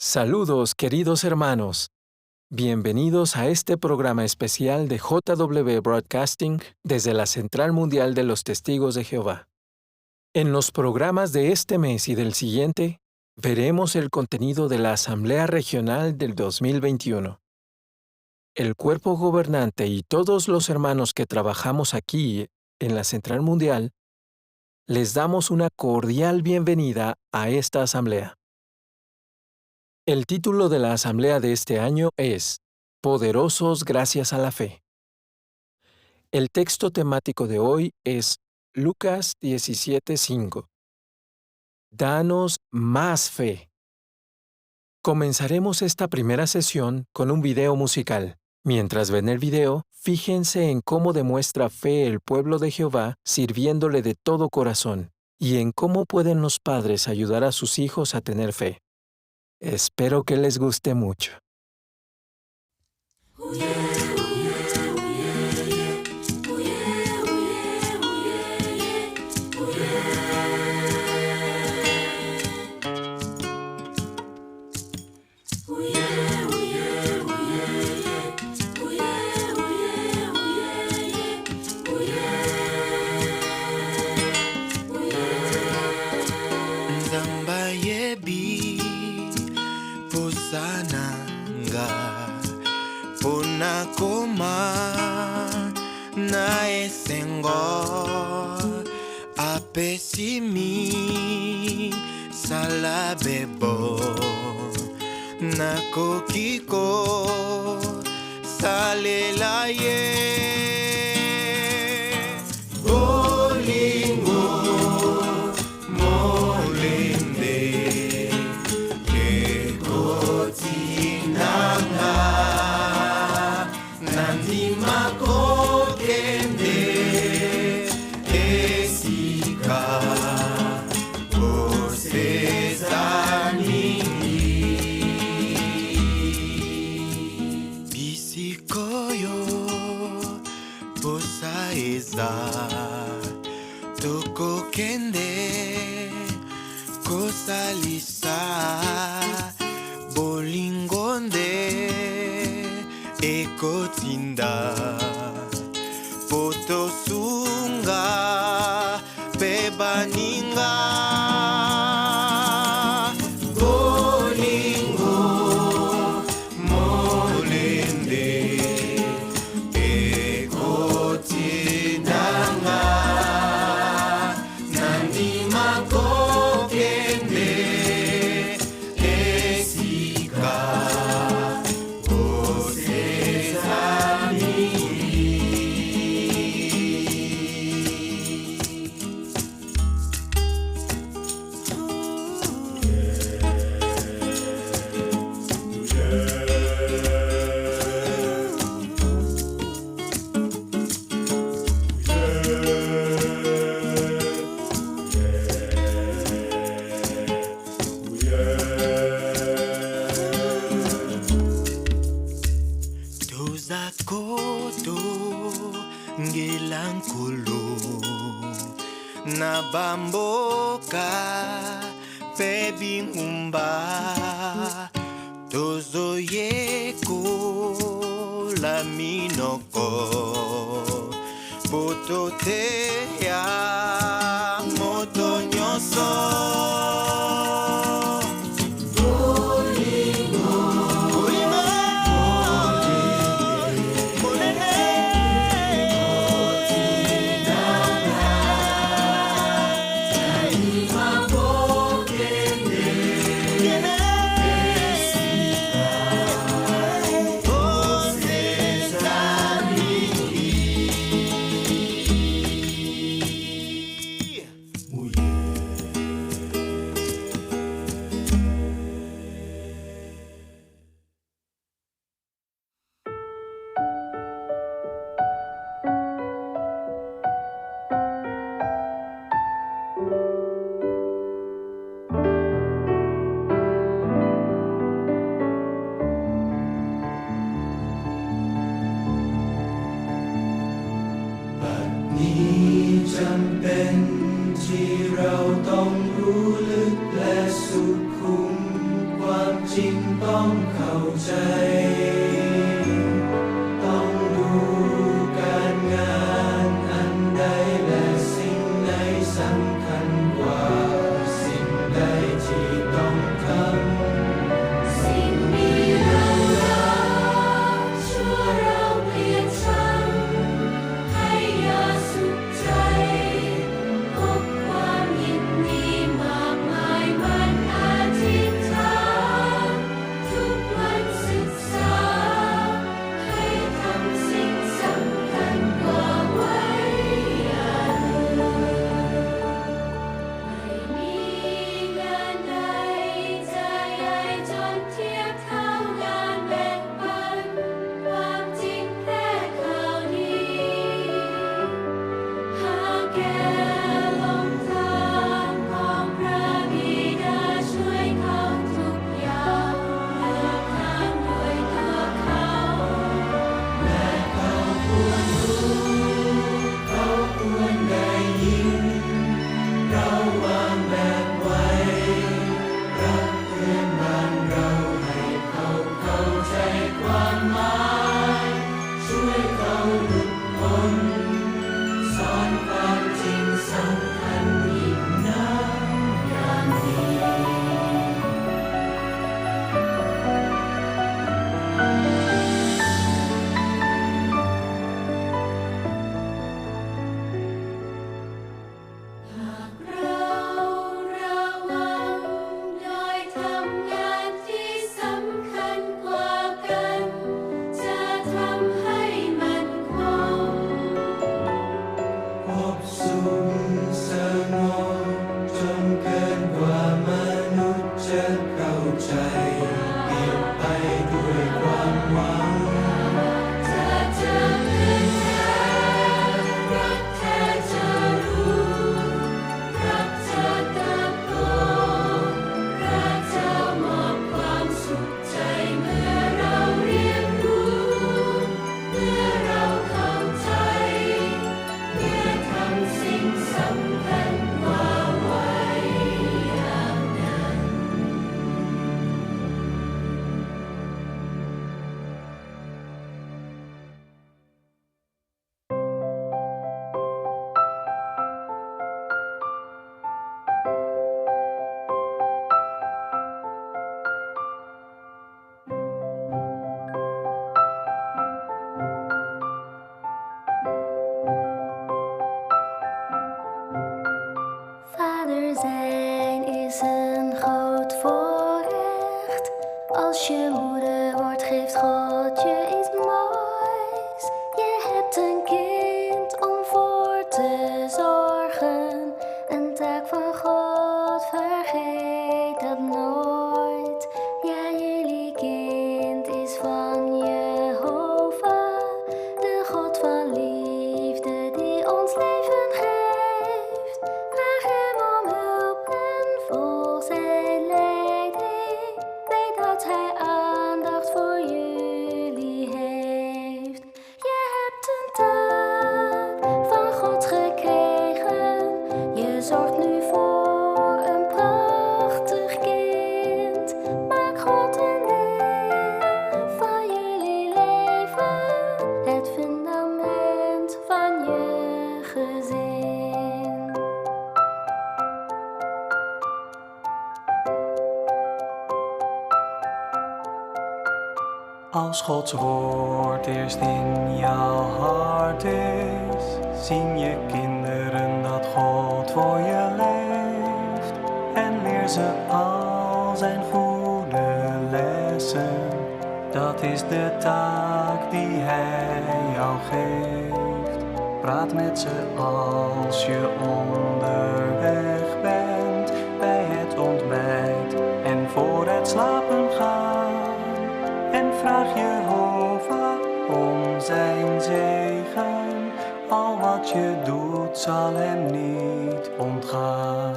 Saludos, queridos hermanos. Bienvenidos a este programa especial de JW Broadcasting desde la Central Mundial de los Testigos de Jehová. En los programas de este mes y del siguiente, veremos el contenido de la Asamblea Regional del 2021. El cuerpo gobernante y todos los hermanos que trabajamos aquí en la Central Mundial, les damos una cordial bienvenida a esta asamblea. El título de la asamblea de este año es Poderosos gracias a la fe. El texto temático de hoy es Lucas 17:5. Danos más fe. Comenzaremos esta primera sesión con un video musical. Mientras ven el video, fíjense en cómo demuestra fe el pueblo de Jehová sirviéndole de todo corazón y en cómo pueden los padres ayudar a sus hijos a tener fe. Espero que les guste mucho. Koma na esengo apesimi salabebo na kokiko salelaye bolingo molende ekotinanga Toko kende kosalisa bolingonde ekotinda potosunga bebaninga bolingo molende ekotinanga na bamboka pebingumba tozoyeko la minoko bototeya motonyosoจำเป็นที่เราต้องรู้ลึกและสุขุมความ จริงต้องเข้าใจต้องดูการงานอันใดและสิ่งไหนสำคัญกว่าสิ่งใดที่ต้องทำสิ่งนี้เรารักชั่วเราเกลียดชังให้อย่าสุขใจพบความยินดีมากมายมันอธิษฐานทุกวันศึกษาให้ทำสิ่งสำคัญกว่าไว้อย่าลืมไม่มีงานใดจะใหญ่จนเทียบเท่างานแบ่งปันความจริงแพร่ข่าวดีหากแก่ลงทางของพระบิดาช่วยเขาทุกอย่างเลือกทางด้วยตัวเขาและเขาควรรู้เขาควรได้ยินเราวางแบบไว้รักเพื่อนบ้านเราให้เขาเข้าใจความหมายช่วยเขาหลุดพ้นสอนความจริงสำคัญยิ่งนักอย่างนี้ หากเราระวังโดยทำงานที่สำคัญกว่ากันจะทำให้มันคง พบสุขสงบจนเกินกว่ามนุษย์จะเข้าใจเปลี่ยนไปด้วยความหวังจะเจอเพื่อนแท้รักแท้จะรู้รักจะเติบโตรักจะมอบความสุขใจเมื่อเราเรียนรู้เมื่อเราเข้าใจเมื่อทำสิ่งสำคัญกว่าไว้อย่างนั้น Vader zijn is een groot voorrecht. Als je moeder wordt, geeft God je iets moois. Je hebt een kind om voor te zorgen. Een taak van God, vergeet dat nooit. Ja, jullie kind is van Jehovah, de God van liefde die ons leven geeft. Vraag hem om hulp en volg zijn leiding. Weet dat hij aandacht voor jullie heeft. Je hebt een taak van God gekregen. Je zorgt nu voor een prachtig kind. Maak God een deel van jullie leven. Het fundament van je gezin. Als Gods woord eerst in jouw hart is, zien je kinderen dat God voor je leeft. En leer ze al zijn goede lessen, dat is de taak die Hij jou geeft. Praat met ze als je onderweg bent, bij het ontbijt en voor het slapen gaan. En vraag Jehovah om zijn zegen. Al wat je doet zal hem niet ontgaan.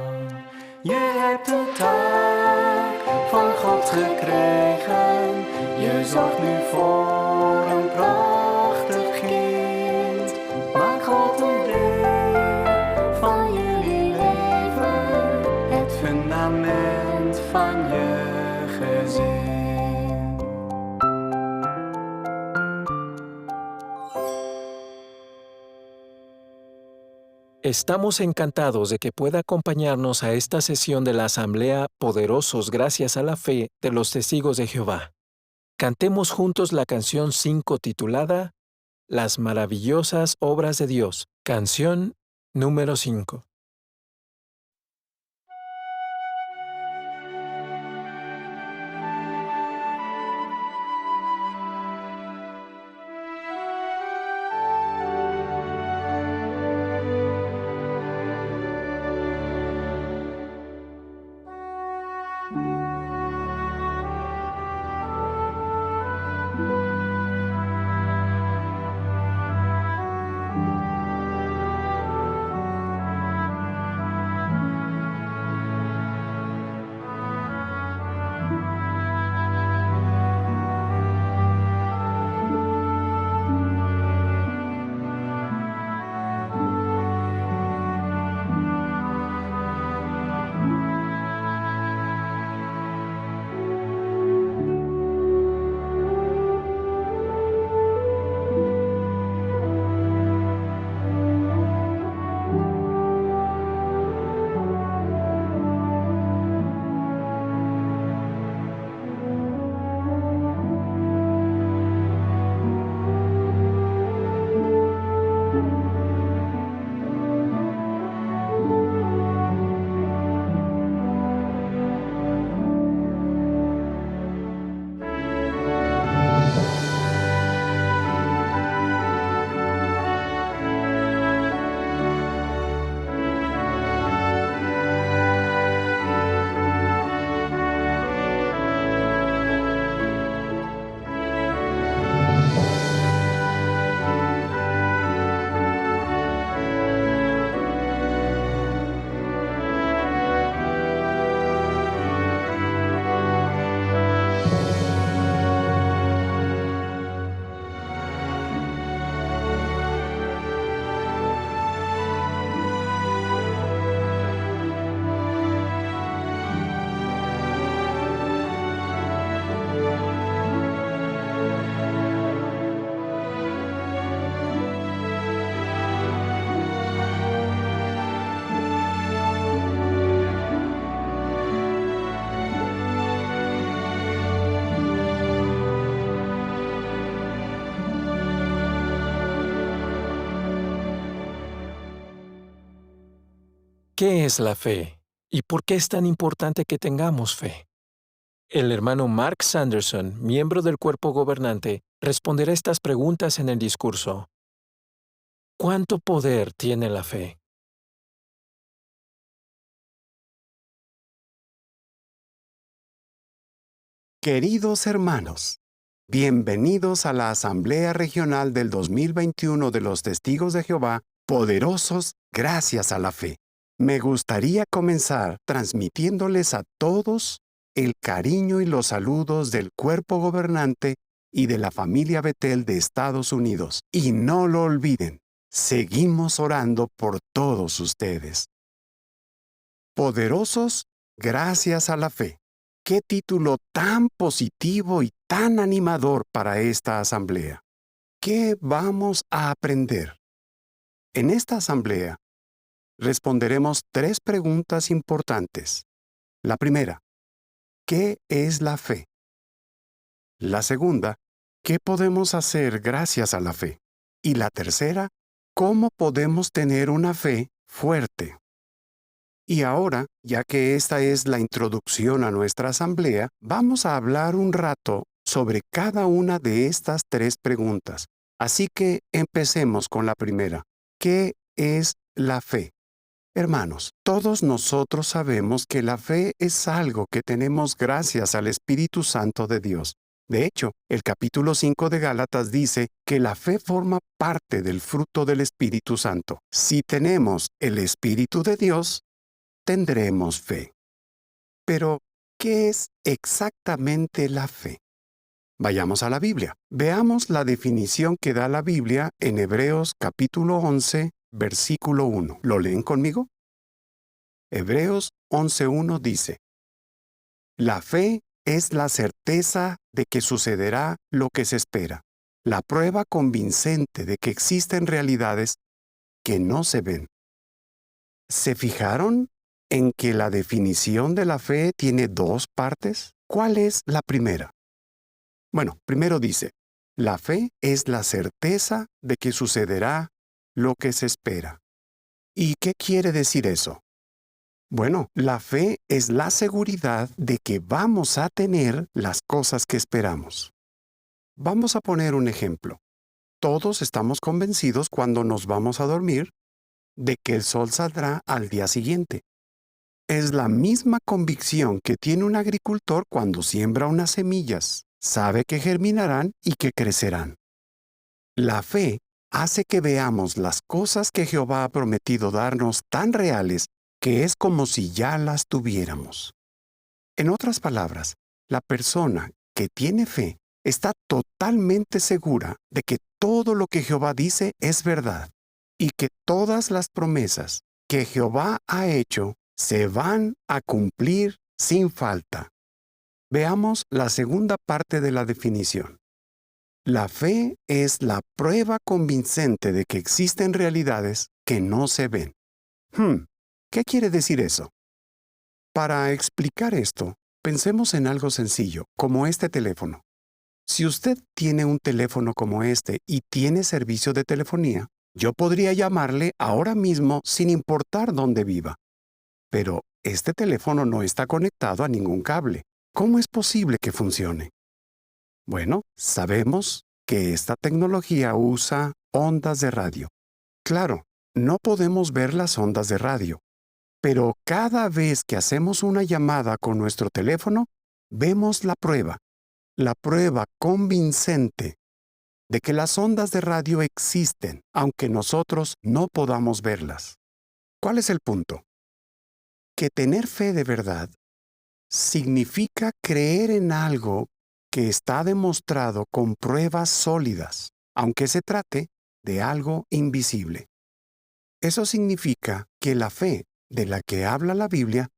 Je hebt een taak van God gekregen. Je zorgt nu voor een prachtig kind. Maak God een deel van jullie leven. Het fundament van je gezien. Estamos encantados de que pueda acompañarnos a esta sesión de la Asamblea Poderosos gracias a la fe de los Testigos de Jehová. Cantemos juntos la canción 5 titulada Las maravillosas obras de Dios, canción número 5. ¿Qué es la fe? ¿Y por qué es tan importante que tengamos fe? El hermano Mark Sanderson, miembro del cuerpo gobernante, responderá estas preguntas en el discurso. ¿Cuánto poder tiene la fe? Queridos hermanos, bienvenidos a la Asamblea Regional del 2021 de los Testigos de Jehová, poderosos gracias a la fe. Me gustaría comenzar transmitiéndoles a todos el cariño y los saludos del cuerpo gobernante y de la familia Betel de Estados Unidos. Y no lo olviden, seguimos orando por todos ustedes. Poderosos gracias a la fe. ¡Qué título tan positivo y tan animador para esta asamblea! ¿Qué vamos a aprender? En esta asamblea, responderemos 3 preguntas importantes. La primera, ¿qué es la fe? La segunda, ¿qué podemos hacer gracias a la fe? Y la tercera, ¿cómo podemos tener una fe fuerte? Y ahora, ya que esta es la introducción a nuestra asamblea, vamos a hablar un rato sobre cada una de estas 3 preguntas. Así que empecemos con la primera. ¿Qué es la fe? Hermanos, todos nosotros sabemos que la fe es algo que tenemos gracias al Espíritu Santo de Dios. De hecho, el capítulo 5 de Gálatas dice que la fe forma parte del fruto del Espíritu Santo. Si tenemos el Espíritu de Dios, tendremos fe. Pero, ¿qué es exactamente la fe? Vayamos a la Biblia. Veamos la definición que da la Biblia en Hebreos capítulo 11, versículo 1. ¿Lo leen conmigo? Hebreos 11:1 dice: La fe es la certeza de que sucederá lo que se espera, la prueba convincente de que existen realidades que no se ven. ¿Se fijaron en que la definición de la fe tiene dos partes? ¿Cuál es la primera? Bueno, primero dice, la fe es la certeza de que sucederá lo que se espera. ¿Y qué quiere decir eso? Bueno, la fe es la seguridad de que vamos a tener las cosas que esperamos. Vamos a poner un ejemplo. Todos estamos convencidos cuando nos vamos a dormir de que el sol saldrá al día siguiente. Es la misma convicción que tiene un agricultor cuando siembra unas semillas. Sabe que germinarán y que crecerán. La fe hace que veamos las cosas que Jehová ha prometido darnos tan reales que es como si ya las tuviéramos. En otras palabras, la persona que tiene fe está totalmente segura de que todo lo que Jehová dice es verdad y que todas las promesas que Jehová ha hecho se van a cumplir sin falta. Veamos la segunda parte de la definición. La fe es la prueba convincente de que existen realidades que no se ven. ¿Qué quiere decir eso? Para explicar esto, pensemos en algo sencillo, como este teléfono. Si usted tiene un teléfono como este y tiene servicio de telefonía, yo podría llamarle ahora mismo sin importar dónde viva. Pero este teléfono no está conectado a ningún cable. ¿Cómo es posible que funcione? Bueno, sabemos que esta tecnología usa ondas de radio. Claro, no podemos ver las ondas de radio, pero cada vez que hacemos una llamada con nuestro teléfono, vemos la prueba convincente de que las ondas de radio existen, aunque nosotros no podamos verlas. ¿Cuál es el punto? Que tener fe de verdad significa creer en algo que está demostrado con pruebas sólidas, aunque se trate de algo invisible. Eso significa que la fe de la que habla la Biblia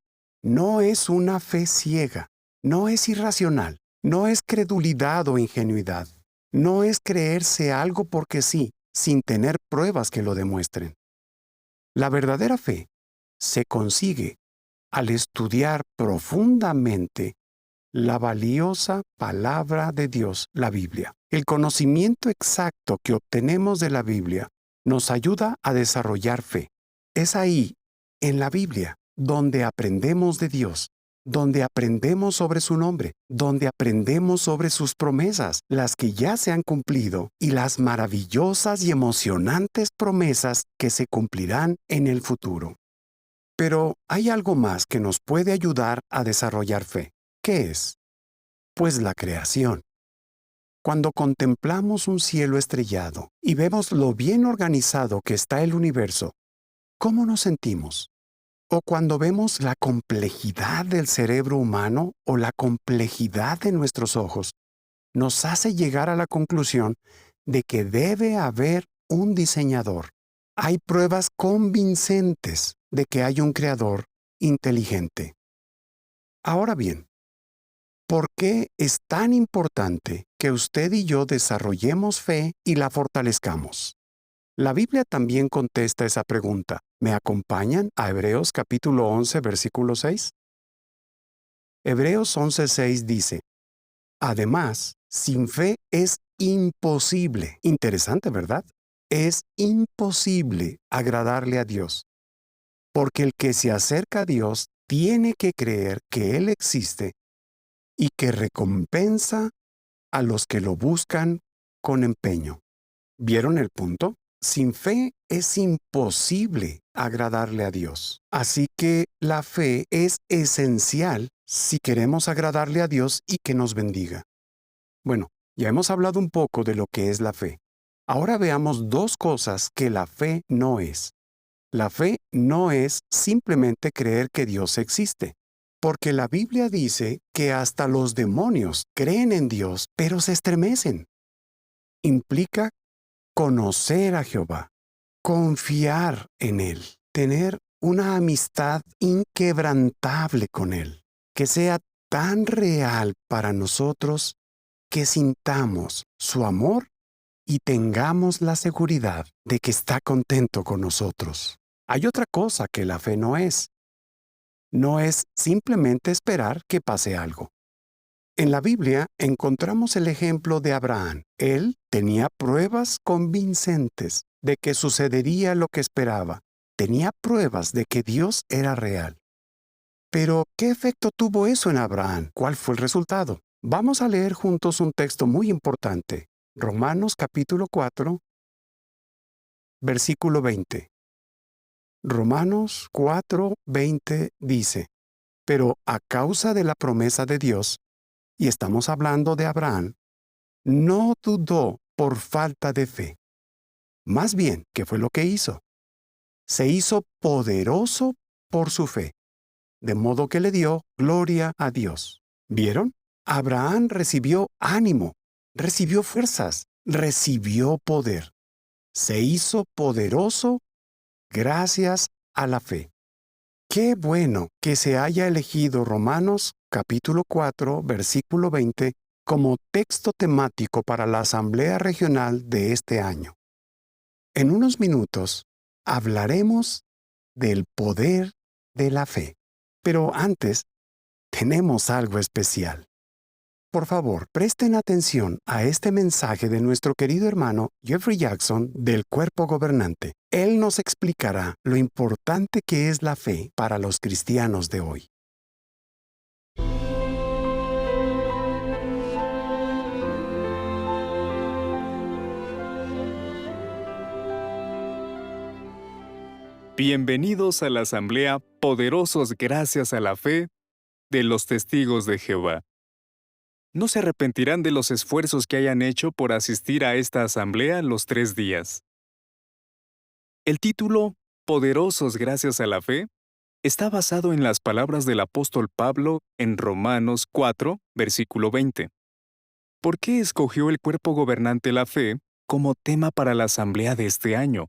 no es una fe ciega, no es irracional, no es credulidad o ingenuidad, no es creerse algo porque sí, sin tener pruebas que lo demuestren. La verdadera fe se consigue al estudiar profundamente la valiosa palabra de Dios, la Biblia. El conocimiento exacto que obtenemos de la Biblia nos ayuda a desarrollar fe. Es ahí, en la Biblia, donde aprendemos de Dios, donde aprendemos sobre su nombre, donde aprendemos sobre sus promesas, las que ya se han cumplido y las maravillosas y emocionantes promesas que se cumplirán en el futuro. Pero hay algo más que nos puede ayudar a desarrollar fe. ¿Qué es? Pues la creación. Cuando contemplamos un cielo estrellado y vemos lo bien organizado que está el universo, ¿cómo nos sentimos? O cuando vemos la complejidad del cerebro humano o la complejidad de nuestros ojos, nos hace llegar a la conclusión de que debe haber un diseñador. Hay pruebas convincentes de que hay un creador inteligente. Ahora bien, ¿por qué es tan importante que usted y yo desarrollemos fe y la fortalezcamos? La Biblia también contesta esa pregunta. ¿Me acompañan a Hebreos capítulo 11, versículo 6? Hebreos 11:6 dice, además, sin fe es imposible. Interesante, ¿verdad? Es imposible agradarle a Dios, porque el que se acerca a Dios tiene que creer que Él existe y que recompensa a los que lo buscan con empeño. ¿Vieron el punto? Sin fe es imposible agradarle a Dios. Así que la fe es esencial si queremos agradarle a Dios y que nos bendiga. Bueno, ya hemos hablado un poco de lo que es la fe. Ahora veamos dos cosas que la fe no es. La fe no es simplemente creer que Dios existe, porque la Biblia dice que hasta los demonios creen en Dios, pero se estremecen. Implica conocer a Jehová, confiar en Él, tener una amistad inquebrantable con Él, que sea tan real para nosotros que sintamos su amor y tengamos la seguridad de que está contento con nosotros. Hay otra cosa que la fe no es. No es simplemente esperar que pase algo. En la Biblia encontramos el ejemplo de Abraham. Él tenía pruebas convincentes de que sucedería lo que esperaba. Tenía pruebas de que Dios era real. Pero, ¿qué efecto tuvo eso en Abraham? ¿Cuál fue el resultado? Vamos a leer juntos un texto muy importante. Romanos capítulo 4, versículo 20. Romanos 4:20 dice, pero a causa de la promesa de Dios, y estamos hablando de Abraham, no dudó por falta de fe. Más bien, ¿qué fue lo que hizo? Se hizo poderoso por su fe, de modo que le dio gloria a Dios. ¿Vieron? Abraham recibió ánimo, recibió fuerzas, recibió poder. Se hizo poderoso gracias a la fe. Qué bueno que se haya elegido Romanos capítulo 4, versículo 20 como texto temático para la Asamblea Regional de este año. En unos minutos hablaremos del poder de la fe. Pero antes, tenemos algo especial. Por favor, presten atención a este mensaje de nuestro querido hermano Jeffrey Jackson del Cuerpo Gobernante. Él nos explicará lo importante que es la fe para los cristianos de hoy. Bienvenidos a la Asamblea Poderosos gracias a la fe de los Testigos de Jehová. No se arrepentirán de los esfuerzos que hayan hecho por asistir a esta asamblea los 3 días. El título, Poderosos gracias a la fe, está basado en las palabras del apóstol Pablo en Romanos 4, versículo 20. ¿Por qué escogió el cuerpo gobernante la fe como tema para la asamblea de este año?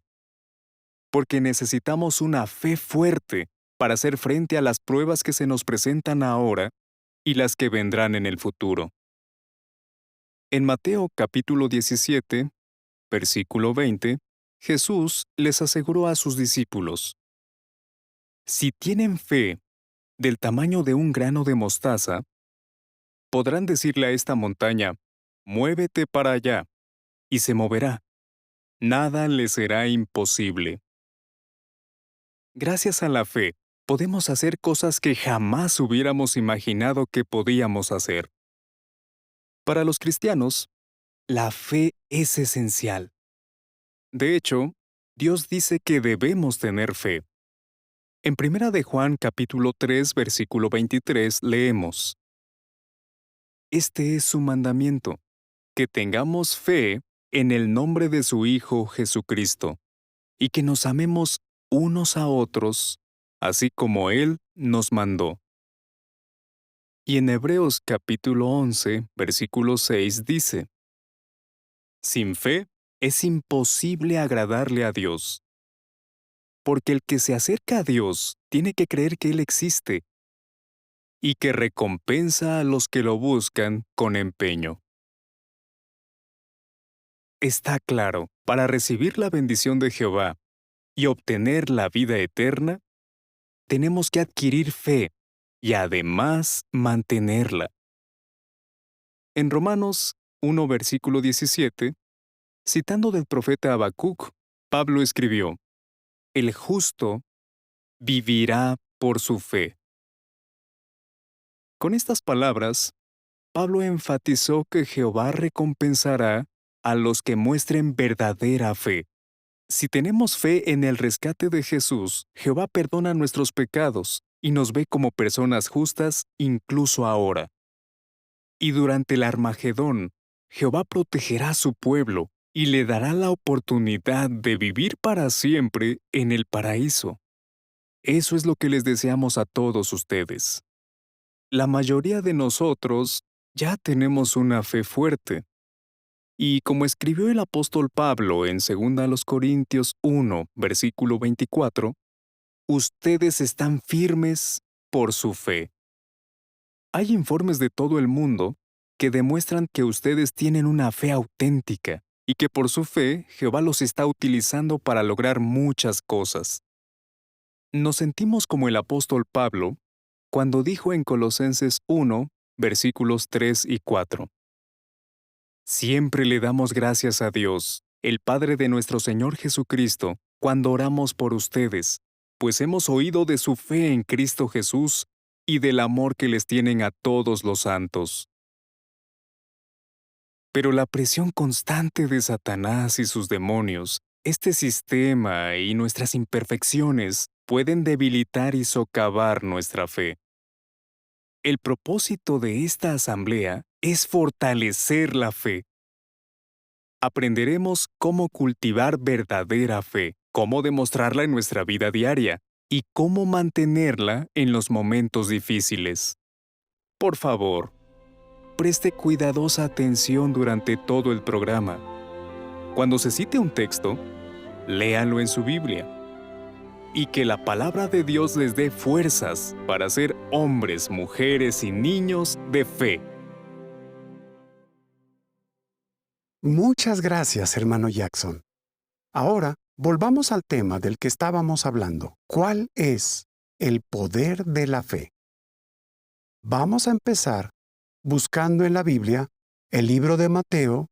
Porque necesitamos una fe fuerte para hacer frente a las pruebas que se nos presentan ahora y las que vendrán en el futuro. En Mateo capítulo 17, versículo 20, Jesús les aseguró a sus discípulos: si tienen fe del tamaño de un grano de mostaza, podrán decirle a esta montaña, muévete para allá, y se moverá. Nada les será imposible. Gracias a la fe, podemos hacer cosas que jamás hubiéramos imaginado que podíamos hacer. Para los cristianos, la fe es esencial. De hecho, Dios dice que debemos tener fe. En 1 de Juan capítulo 3, versículo 23 leemos: Este es su mandamiento, que tengamos fe en el nombre de su Hijo Jesucristo, y que nos amemos unos a otros, así como Él nos mandó. Y en Hebreos capítulo 11, versículo 6 dice: sin fe es imposible agradarle a Dios, porque el que se acerca a Dios tiene que creer que Él existe y que recompensa a los que lo buscan con empeño. Está claro, para recibir la bendición de Jehová y obtener la vida eterna, tenemos que adquirir fe y además mantenerla. En Romanos 1, versículo 17, citando del profeta Habacuc, Pablo escribió: el justo vivirá por su fe. Con estas palabras, Pablo enfatizó que Jehová recompensará a los que muestren verdadera fe. Si tenemos fe en el rescate de Jesús, Jehová perdona nuestros pecados y nos ve como personas justas incluso ahora. Y durante el Armagedón, Jehová protegerá a su pueblo y le dará la oportunidad de vivir para siempre en el paraíso. Eso es lo que les deseamos a todos ustedes. La mayoría de nosotros ya tenemos una fe fuerte. Y como escribió el apóstol Pablo en 2 Corintios 1, versículo 24, ustedes están firmes por su fe. Hay informes de todo el mundo que demuestran que ustedes tienen una fe auténtica y que por su fe Jehová los está utilizando para lograr muchas cosas. Nos sentimos como el apóstol Pablo cuando dijo en Colosenses 1, versículos 3 y 4. Siempre le damos gracias a Dios, el Padre de nuestro Señor Jesucristo, cuando oramos por ustedes, pues hemos oído de su fe en Cristo Jesús y del amor que les tienen a todos los santos. Pero la presión constante de Satanás y sus demonios, este sistema y nuestras imperfecciones pueden debilitar y socavar nuestra fe. El propósito de esta asamblea es fortalecer la fe. Aprenderemos cómo cultivar verdadera fe, cómo demostrarla en nuestra vida diaria y cómo mantenerla en los momentos difíciles. Por favor, preste cuidadosa atención durante todo el programa. Cuando se cite un texto, léanlo en su Biblia. Y que la palabra de Dios les dé fuerzas para ser hombres, mujeres y niños de fe. Muchas gracias, hermano Jackson. Ahora, volvamos al tema del que estábamos hablando. ¿Cuál es el poder de la fe? Vamos a empezar buscando en la Biblia el libro de Mateo,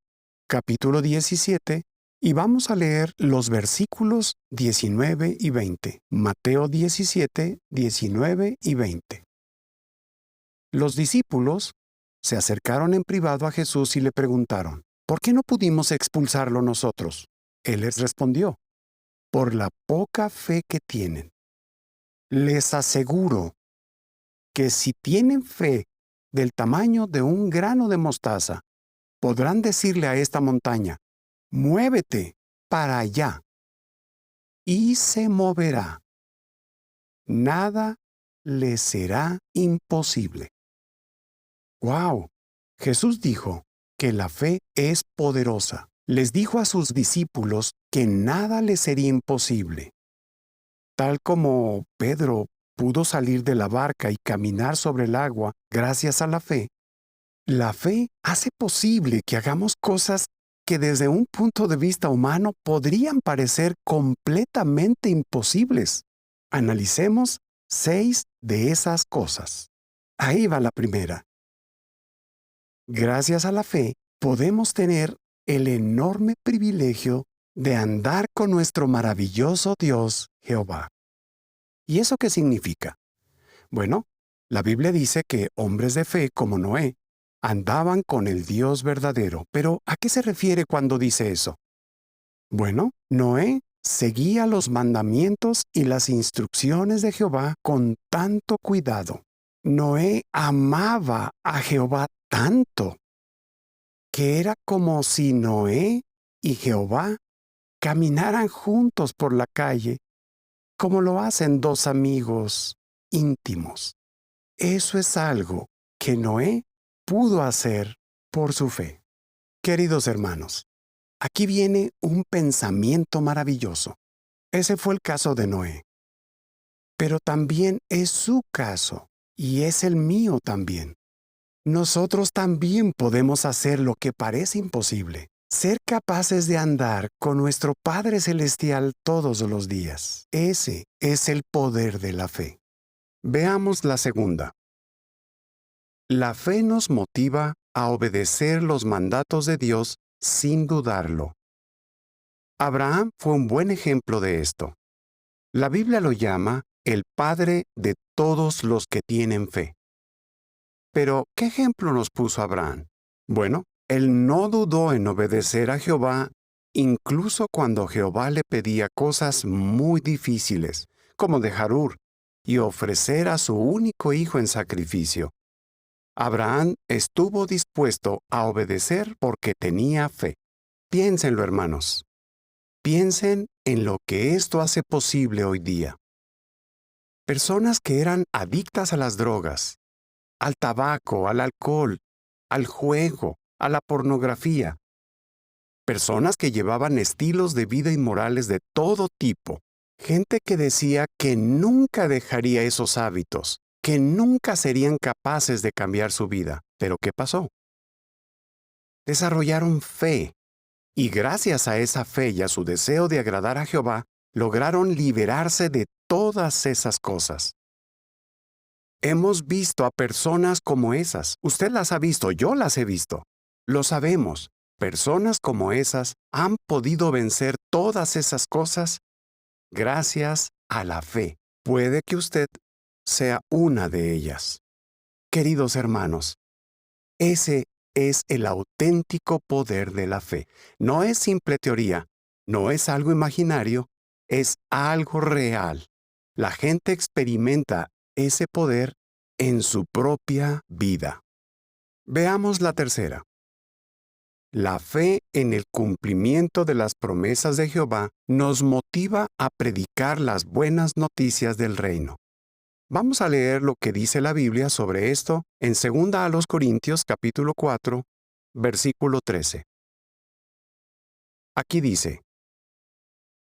capítulo 17, y vamos a leer los versículos 19 y 20. Mateo 17, 19 y 20. Los discípulos se acercaron en privado a Jesús y le preguntaron, ¿por qué no pudimos expulsarlo nosotros? Él les respondió, por la poca fe que tienen. Les aseguro que si tienen fe del tamaño de un grano de mostaza, podrán decirle a esta montaña, muévete para allá, y se moverá. Nada les será imposible. ¡Wow! Jesús dijo que la fe es poderosa. Les dijo a sus discípulos que nada les sería imposible. Tal como Pedro pudo salir de la barca y caminar sobre el agua gracias a la fe hace posible que hagamos cosas que desde un punto de vista humano podrían parecer completamente imposibles. Analicemos 6 de esas cosas. Ahí va la primera. Gracias a la fe, podemos tener el enorme privilegio de andar con nuestro maravilloso Dios, Jehová. ¿Y eso qué significa? Bueno, la Biblia dice que hombres de fe como Noé andaban con el Dios verdadero. Pero, ¿a qué se refiere cuando dice eso? Bueno, Noé seguía los mandamientos y las instrucciones de Jehová con tanto cuidado. Noé amaba a Jehová tanto que era como si Noé y Jehová caminaran juntos por la calle, como lo hacen dos amigos íntimos. Eso es algo que Noé pudo hacer por su fe. Queridos hermanos, aquí viene un pensamiento maravilloso. Ese fue el caso de Noé. Pero también es su caso, y es el mío también. Nosotros también podemos hacer lo que parece imposible, ser capaces de andar con nuestro Padre Celestial todos los días. Ese es el poder de la fe. Veamos la segunda. La fe nos motiva a obedecer los mandatos de Dios sin dudarlo. Abraham fue un buen ejemplo de esto. La Biblia lo llama el padre de todos los que tienen fe. Pero, ¿qué ejemplo nos puso Abraham? Bueno, él no dudó en obedecer a Jehová, incluso cuando Jehová le pedía cosas muy difíciles, como dejar Ur y ofrecer a su único hijo en sacrificio. Abraham estuvo dispuesto a obedecer porque tenía fe. Piénsenlo, hermanos. Piensen en lo que esto hace posible hoy día. Personas que eran adictas a las drogas, al tabaco, al alcohol, al juego, a la pornografía. Personas que llevaban estilos de vida inmorales de todo tipo. Gente que decía que nunca dejaría esos hábitos, que nunca serían capaces de cambiar su vida. ¿Pero qué pasó? Desarrollaron fe, y gracias a esa fe y a su deseo de agradar a Jehová, lograron liberarse de todas esas cosas. Hemos visto a personas como esas. Usted las ha visto, yo las he visto. Lo sabemos. Personas como esas han podido vencer todas esas cosas gracias a la fe. Puede que usted sea una de ellas. Queridos hermanos, ese es el auténtico poder de la fe. No es simple teoría, no es algo imaginario, es algo real. La gente experimenta ese poder en su propia vida. Veamos la tercera. La fe en el cumplimiento de las promesas de Jehová nos motiva a predicar las buenas noticias del reino. Vamos a leer lo que dice la Biblia sobre esto en 2 a los Corintios capítulo 4, versículo 13. Aquí dice: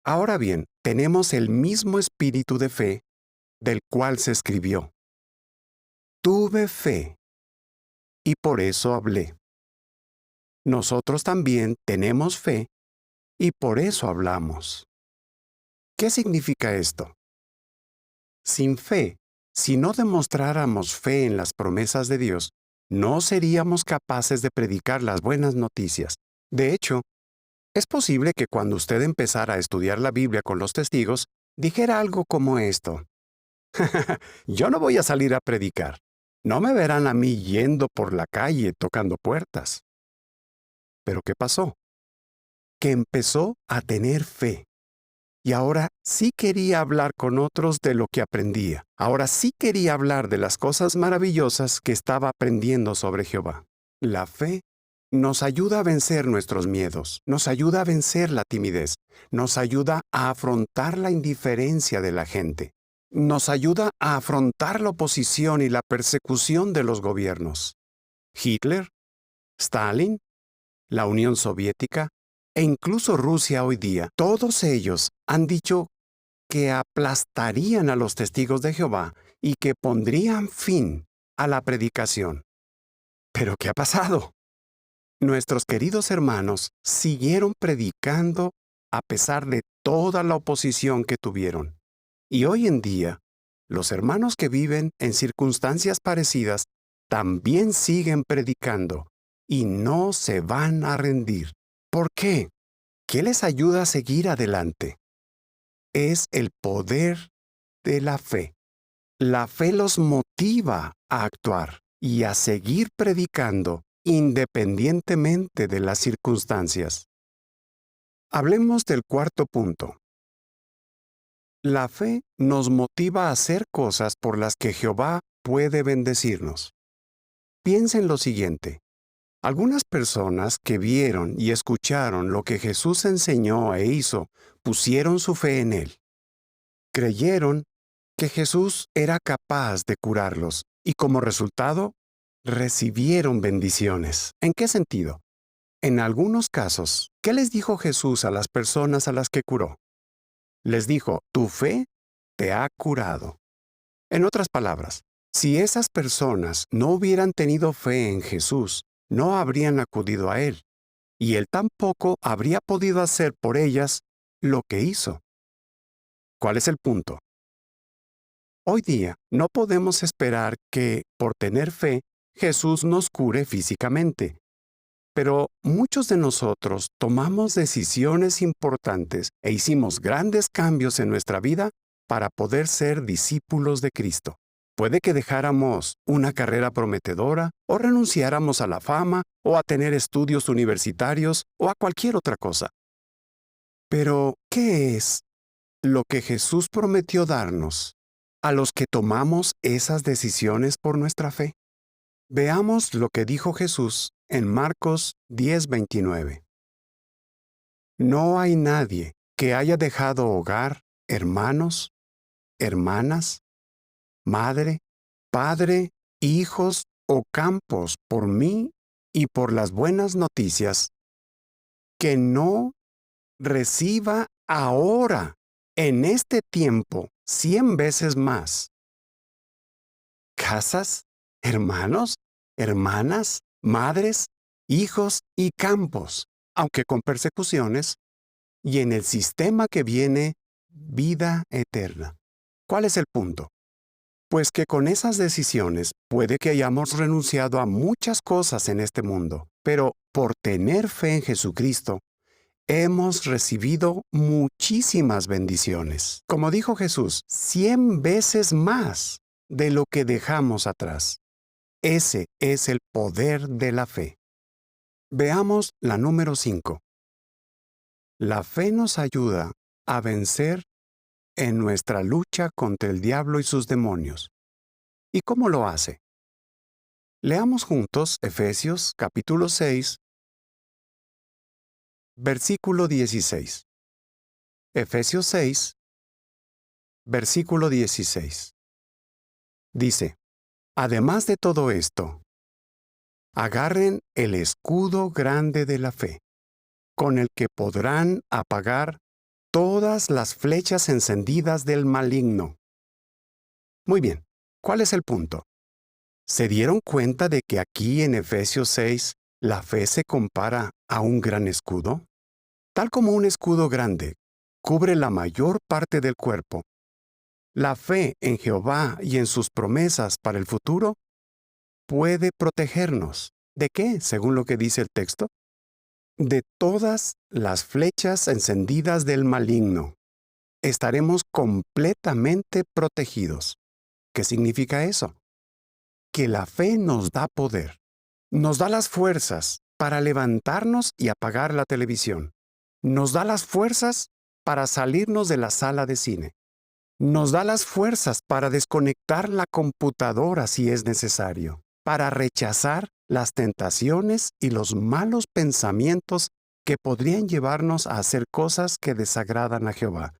Ahora bien, tenemos el mismo espíritu de fe del cual se escribió: Tuve fe, y por eso hablé. Nosotros también tenemos fe, y por eso hablamos. ¿Qué significa esto? Sin fe, si no demostráramos fe en las promesas de Dios, no seríamos capaces de predicar las buenas noticias. De hecho, es posible que cuando usted empezara a estudiar la Biblia con los testigos, dijera algo como esto: Yo no voy a salir a predicar. No me verán a mí yendo por la calle tocando puertas. ¿Pero qué pasó? Que empezó a tener fe. Y ahora sí quería hablar con otros de lo que aprendía. Ahora sí quería hablar de las cosas maravillosas que estaba aprendiendo sobre Jehová. La fe nos ayuda a vencer nuestros miedos, nos ayuda a vencer la timidez, nos ayuda a afrontar la indiferencia de la gente, nos ayuda a afrontar la oposición y la persecución de los gobiernos. Hitler, Stalin, la Unión Soviética e incluso Rusia hoy día, todos ellos han dicho que aplastarían a los testigos de Jehová y que pondrían fin a la predicación. ¿Pero qué ha pasado? Nuestros queridos hermanos siguieron predicando a pesar de toda la oposición que tuvieron. Y hoy en día, los hermanos que viven en circunstancias parecidas también siguen predicando y no se van a rendir. ¿Por qué? ¿Qué les ayuda a seguir adelante? Es el poder de la fe. La fe los motiva a actuar y a seguir predicando independientemente de las circunstancias. Hablemos del cuarto punto. La fe nos motiva a hacer cosas por las que Jehová puede bendecirnos. Piensa en lo siguiente. Algunas personas que vieron y escucharon lo que Jesús enseñó e hizo, pusieron su fe en Él. Creyeron que Jesús era capaz de curarlos y como resultado, recibieron bendiciones. ¿En qué sentido? En algunos casos, ¿qué les dijo Jesús a las personas a las que curó? Les dijo: tu fe te ha curado. En otras palabras, si esas personas no hubieran tenido fe en Jesús, no habrían acudido a Él, y Él tampoco habría podido hacer por ellas lo que hizo. ¿Cuál es el punto? Hoy día no podemos esperar que, por tener fe, Jesús nos cure físicamente. Pero muchos de nosotros tomamos decisiones importantes e hicimos grandes cambios en nuestra vida para poder ser discípulos de Cristo. Puede que dejáramos una carrera prometedora, o renunciáramos a la fama, o a tener estudios universitarios, o a cualquier otra cosa. Pero, ¿qué es lo que Jesús prometió darnos a los que tomamos esas decisiones por nuestra fe? Veamos lo que dijo Jesús en Marcos 10:29. No hay nadie que haya dejado hogar, hermanos, hermanas, madre, padre, hijos o campos por mí y por las buenas noticias, que no reciba ahora, en este tiempo, 100 veces más. casas, hermanos, hermanas, madres, hijos y campos, aunque con persecuciones, y en el sistema que viene, vida eterna. ¿Cuál es el punto? Pues que con esas decisiones puede que hayamos renunciado a muchas cosas en este mundo, pero por tener fe en Jesucristo, hemos recibido muchísimas bendiciones. Como dijo Jesús, 100 veces más de lo que dejamos atrás. Ese es el poder de la fe. Veamos la número 5. La fe nos ayuda a vencer en nuestra lucha contra el diablo y sus demonios. ¿Y cómo lo hace? Leamos juntos Efesios capítulo 6, versículo 16. Efesios 6, versículo 16. Dice, además de todo esto, agarren el escudo grande de la fe, con el que podrán apagar todas las flechas encendidas del maligno. Muy bien, ¿cuál es el punto? ¿Se dieron cuenta de que aquí en Efesios 6 la fe se compara a un gran escudo? Tal como un escudo grande cubre la mayor parte del cuerpo, la fe en Jehová y en sus promesas para el futuro puede protegernos. ¿De qué, según lo que dice el texto? De todas las flechas encendidas del maligno. Estaremos completamente protegidos. ¿Qué significa eso? Que la fe nos da poder. Nos da las fuerzas para levantarnos y apagar la televisión. Nos da las fuerzas para salirnos de la sala de cine. Nos da las fuerzas para desconectar la computadora si es necesario, para rechazar las tentaciones y los malos pensamientos que podrían llevarnos a hacer cosas que desagradan a Jehová.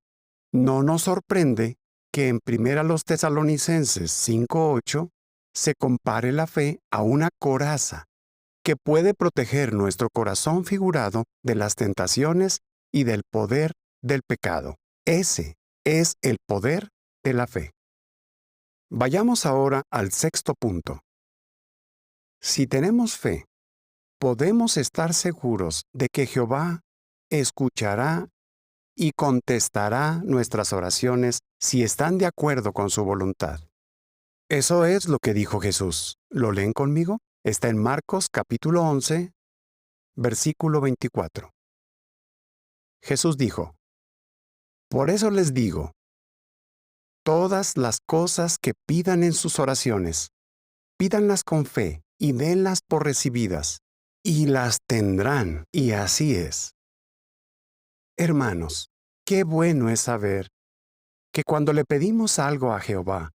No nos sorprende que en 1 Tesalonicenses 5:8 se compare la fe a una coraza que puede proteger nuestro corazón figurado de las tentaciones y del poder del pecado. Ese es el poder de la fe. Vayamos ahora al sexto punto. Si tenemos fe, podemos estar seguros de que Jehová escuchará y contestará nuestras oraciones si están de acuerdo con su voluntad. Eso es lo que dijo Jesús. ¿Lo leen conmigo? Está en Marcos capítulo 11, versículo 24. Jesús dijo, por eso les digo, todas las cosas que pidan en sus oraciones, pídanlas con fe y denlas por recibidas, y las tendrán, y así es. Hermanos, qué bueno es saber que cuando le pedimos algo a Jehová,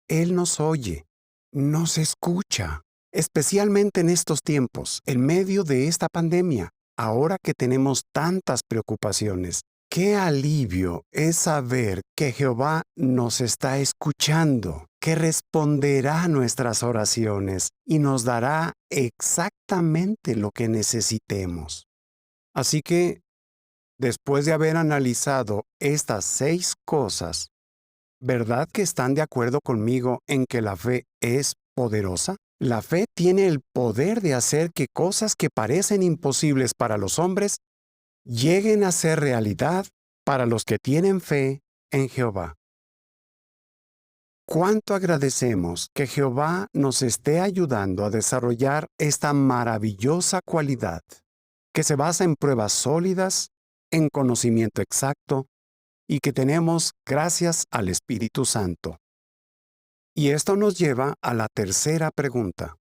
Él nos oye, nos escucha, especialmente en estos tiempos, en medio de esta pandemia, ahora que tenemos tantas preocupaciones. Qué alivio es saber que Jehová nos está escuchando, que responderá a nuestras oraciones y nos dará exactamente lo que necesitemos. Así que, después de haber analizado estas 6 cosas, ¿verdad que están de acuerdo conmigo en que la fe es poderosa? La fe tiene el poder de hacer que cosas que parecen imposibles para los hombres lleguen a ser realidad para los que tienen fe en Jehová. ¿Cuánto agradecemos que Jehová nos esté ayudando a desarrollar esta maravillosa cualidad, que se basa en pruebas sólidas, en conocimiento exacto, y que tenemos gracias al Espíritu Santo? Y esto nos lleva a la tercera pregunta.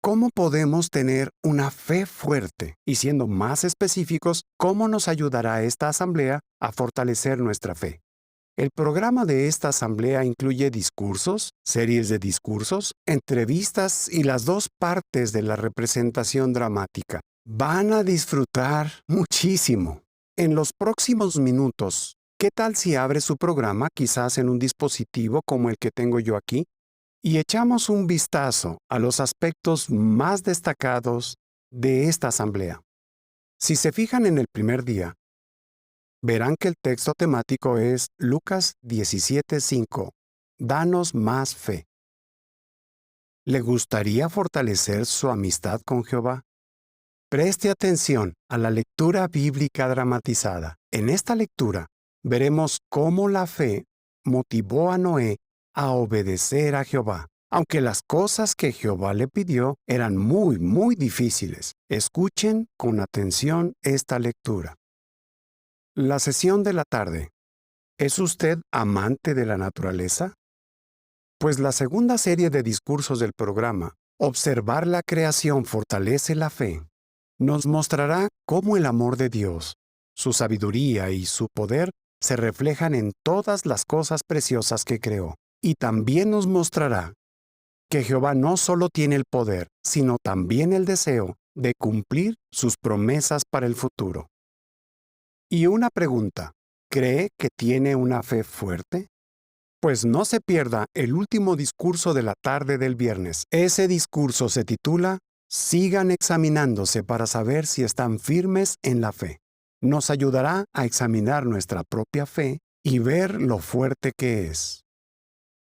¿Cómo podemos tener una fe fuerte? Y siendo más específicos, ¿cómo nos ayudará esta asamblea a fortalecer nuestra fe? El programa de esta asamblea incluye discursos, series de discursos, entrevistas y las 2 partes de la representación dramática. Van a disfrutar muchísimo. En los próximos minutos, ¿qué tal si abre su programa quizás en un dispositivo como el que tengo yo aquí? Y echamos un vistazo a los aspectos más destacados de esta asamblea. Si se fijan en el primer día, verán que el texto temático es Lucas 17:5. Danos más fe. ¿Le gustaría fortalecer su amistad con Jehová? Preste atención a la lectura bíblica dramatizada. En esta lectura veremos cómo la fe motivó a Noé a obedecer a Jehová, aunque las cosas que Jehová le pidió eran muy difíciles. Escuchen con atención esta lectura. La sesión de la tarde. ¿Es usted amante de la naturaleza? Pues la segunda serie de discursos del programa, Observar la creación fortalece la fe, nos mostrará cómo el amor de Dios, su sabiduría y su poder se reflejan en todas las cosas preciosas que creó. Y también nos mostrará que Jehová no solo tiene el poder, sino también el deseo de cumplir sus promesas para el futuro. Y una pregunta, ¿cree que tiene una fe fuerte? Pues no se pierda el último discurso de la tarde del viernes. Ese discurso se titula Sigan examinándose para saber si están firmes en la fe. Nos ayudará a examinar nuestra propia fe y ver lo fuerte que es.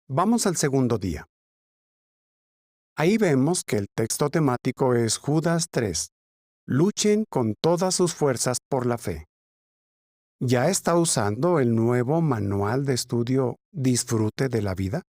Vamos al segundo día. Ahí vemos que el texto temático es Judas 3. Luchen con todas sus fuerzas por la fe. ¿Ya está usando el nuevo manual de estudio Disfrute de la vida?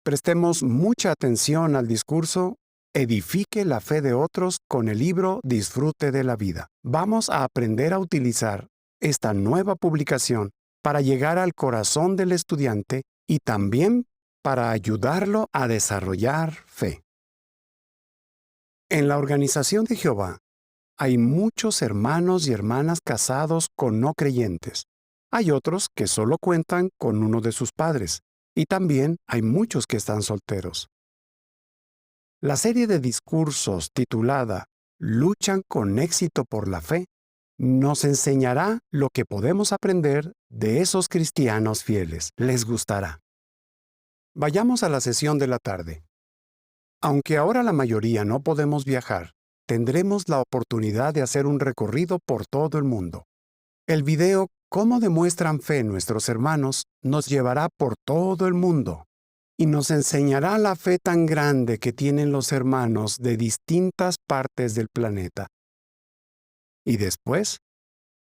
Prestemos mucha atención al discurso Edifique la fe de otros con el libro Disfrute de la vida. Vamos a aprender a utilizar esta nueva publicación para llegar al corazón del estudiante y también para ayudarlo a desarrollar fe. En la organización de Jehová, hay muchos hermanos y hermanas casados con no creyentes. Hay otros que solo cuentan con uno de sus padres. Y también hay muchos que están solteros. La serie de discursos titulada Luchan con éxito por la fe nos enseñará lo que podemos aprender de esos cristianos fieles. Les gustará. Vayamos a la sesión de la tarde. Aunque ahora la mayoría no podemos viajar, tendremos la oportunidad de hacer un recorrido por todo el mundo. El video Cómo demuestran fe nuestros hermanos nos llevará por todo el mundo y nos enseñará la fe tan grande que tienen los hermanos de distintas partes del planeta. Y después,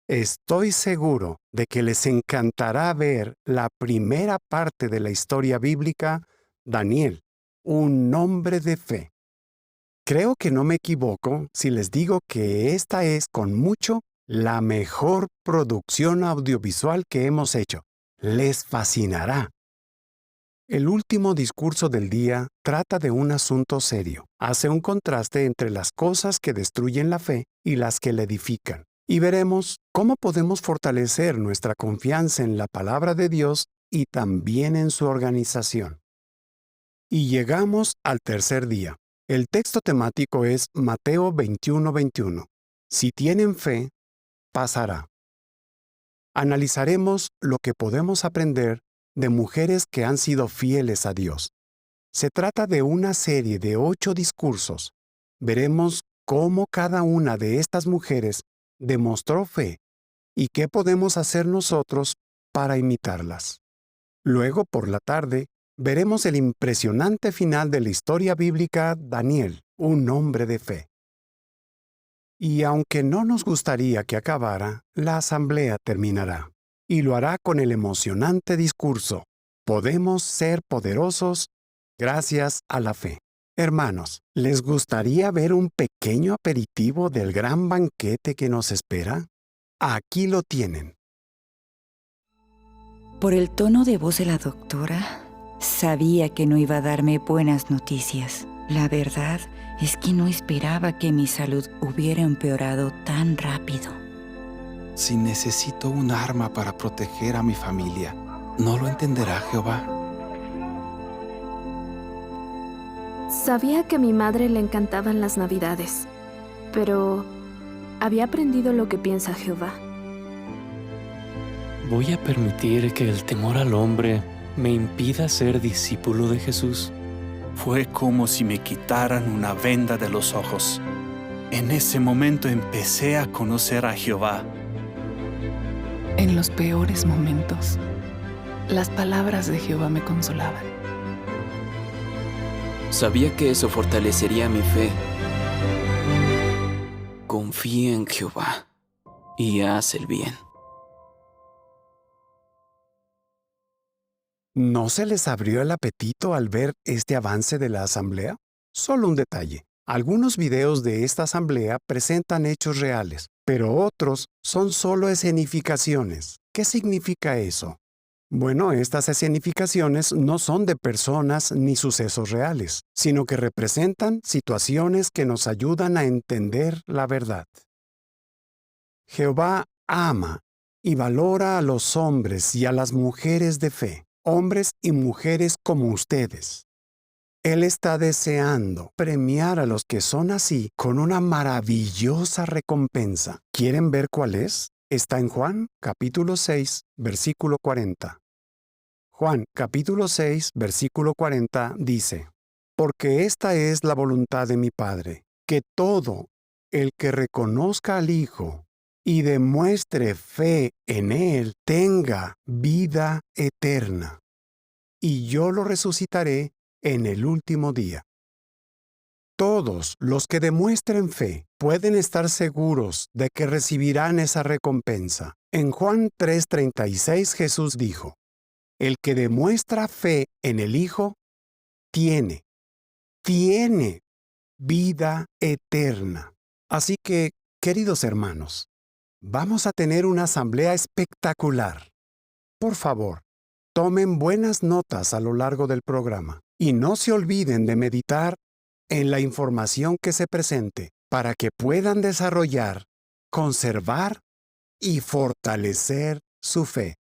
estoy seguro de que les encantará ver la primera parte de la historia bíblica, Daniel, un hombre de fe. Creo que no me equivoco si les digo que esta es con mucho la mejor producción audiovisual que hemos hecho. Les fascinará. El último discurso del día trata de un asunto serio. Hace un contraste entre las cosas que destruyen la fe y las que la edifican. Y veremos cómo podemos fortalecer nuestra confianza en la palabra de Dios y también en su organización. Y llegamos al tercer día. El texto temático es Mateo 21:21. Si tienen fe, pasará. Analizaremos lo que podemos aprender de mujeres que han sido fieles a Dios. Se trata de una serie de 8 discursos. Veremos cómo cada una de estas mujeres demostró fe y qué podemos hacer nosotros para imitarlas. Luego, por la tarde, veremos el impresionante final de la historia bíblica Daniel, un hombre de fe. Y aunque no nos gustaría que acabara, la asamblea terminará. Y lo hará con el emocionante discurso, podemos ser poderosos gracias a la fe. Hermanos, ¿les gustaría ver un pequeño aperitivo del gran banquete que nos espera? Aquí lo tienen. Por el tono de voz de la doctora, sabía que no iba a darme buenas noticias. La verdad es que no esperaba que mi salud hubiera empeorado tan rápido. Si necesito un arma para proteger a mi familia, ¿no lo entenderá Jehová? Sabía que a mi madre le encantaban las Navidades, pero había aprendido lo que piensa Jehová. ¿Voy a permitir que el temor al hombre me impida ser discípulo de Jesús? Fue como si me quitaran una venda de los ojos. En ese momento empecé a conocer a Jehová. En los peores momentos, las palabras de Jehová me consolaban. Sabía que eso fortalecería mi fe. Confía en Jehová y haz el bien. ¿No se les abrió el apetito al ver este avance de la asamblea? Solo un detalle. Algunos videos de esta asamblea presentan hechos reales, pero otros son solo escenificaciones. ¿Qué significa eso? Bueno, estas escenificaciones no son de personas ni sucesos reales, sino que representan situaciones que nos ayudan a entender la verdad. Jehová ama y valora a los hombres y a las mujeres de fe, hombres y mujeres como ustedes. Él está deseando premiar a los que son así con una maravillosa recompensa. ¿Quieren ver cuál es? Está en Juan, capítulo 6, versículo 40. Juan, capítulo 6, versículo 40 dice: Porque esta es la voluntad de mi Padre, que todo el que reconozca al Hijo y demuestre fe en Él tenga vida eterna, y yo lo resucitaré en el último día. Todos los que demuestren fe pueden estar seguros de que recibirán esa recompensa. En Juan 3:36 Jesús dijo: El que demuestra fe en el Hijo tiene vida eterna. Así que, queridos hermanos, vamos a tener una asamblea espectacular. Por favor, tomen buenas notas a lo largo del programa y no se olviden de meditar en la información que se presente para que puedan desarrollar, conservar y fortalecer su fe.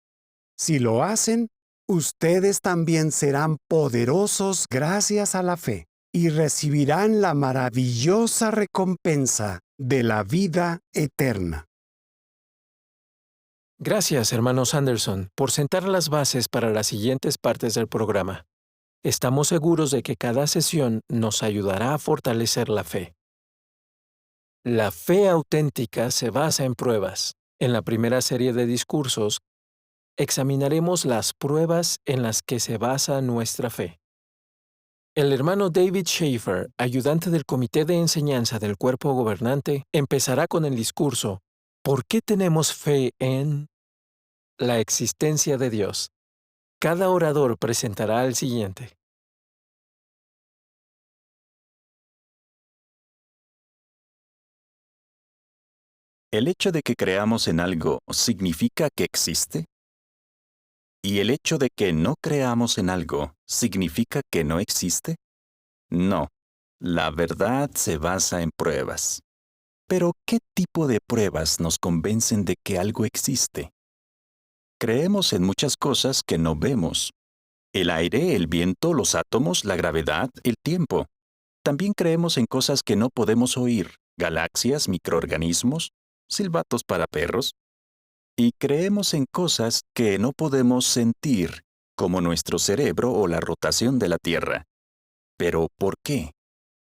Si lo hacen, ustedes también serán poderosos gracias a la fe y recibirán la maravillosa recompensa de la vida eterna. Gracias, hermano Sanderson, por sentar las bases para las siguientes partes del programa. Estamos seguros de que cada sesión nos ayudará a fortalecer la fe. La fe auténtica se basa en pruebas. En la primera serie de discursos, examinaremos las pruebas en las que se basa nuestra fe. El hermano David Schaefer, ayudante del Comité de Enseñanza del Cuerpo Gobernante, empezará con el discurso ¿Por qué tenemos fe en la existencia de Dios? Cada orador presentará el siguiente. ¿El hecho de que creamos en algo significa que existe? ¿Y el hecho de que no creamos en algo significa que no existe? No, la verdad se basa en pruebas. Pero, ¿qué tipo de pruebas nos convencen de que algo existe? Creemos en muchas cosas que no vemos. El aire, el viento, los átomos, la gravedad, el tiempo. También creemos en cosas que no podemos oír, galaxias, microorganismos, silbatos para perros. Y creemos en cosas que no podemos sentir, como nuestro cerebro o la rotación de la Tierra. ¿Pero por qué?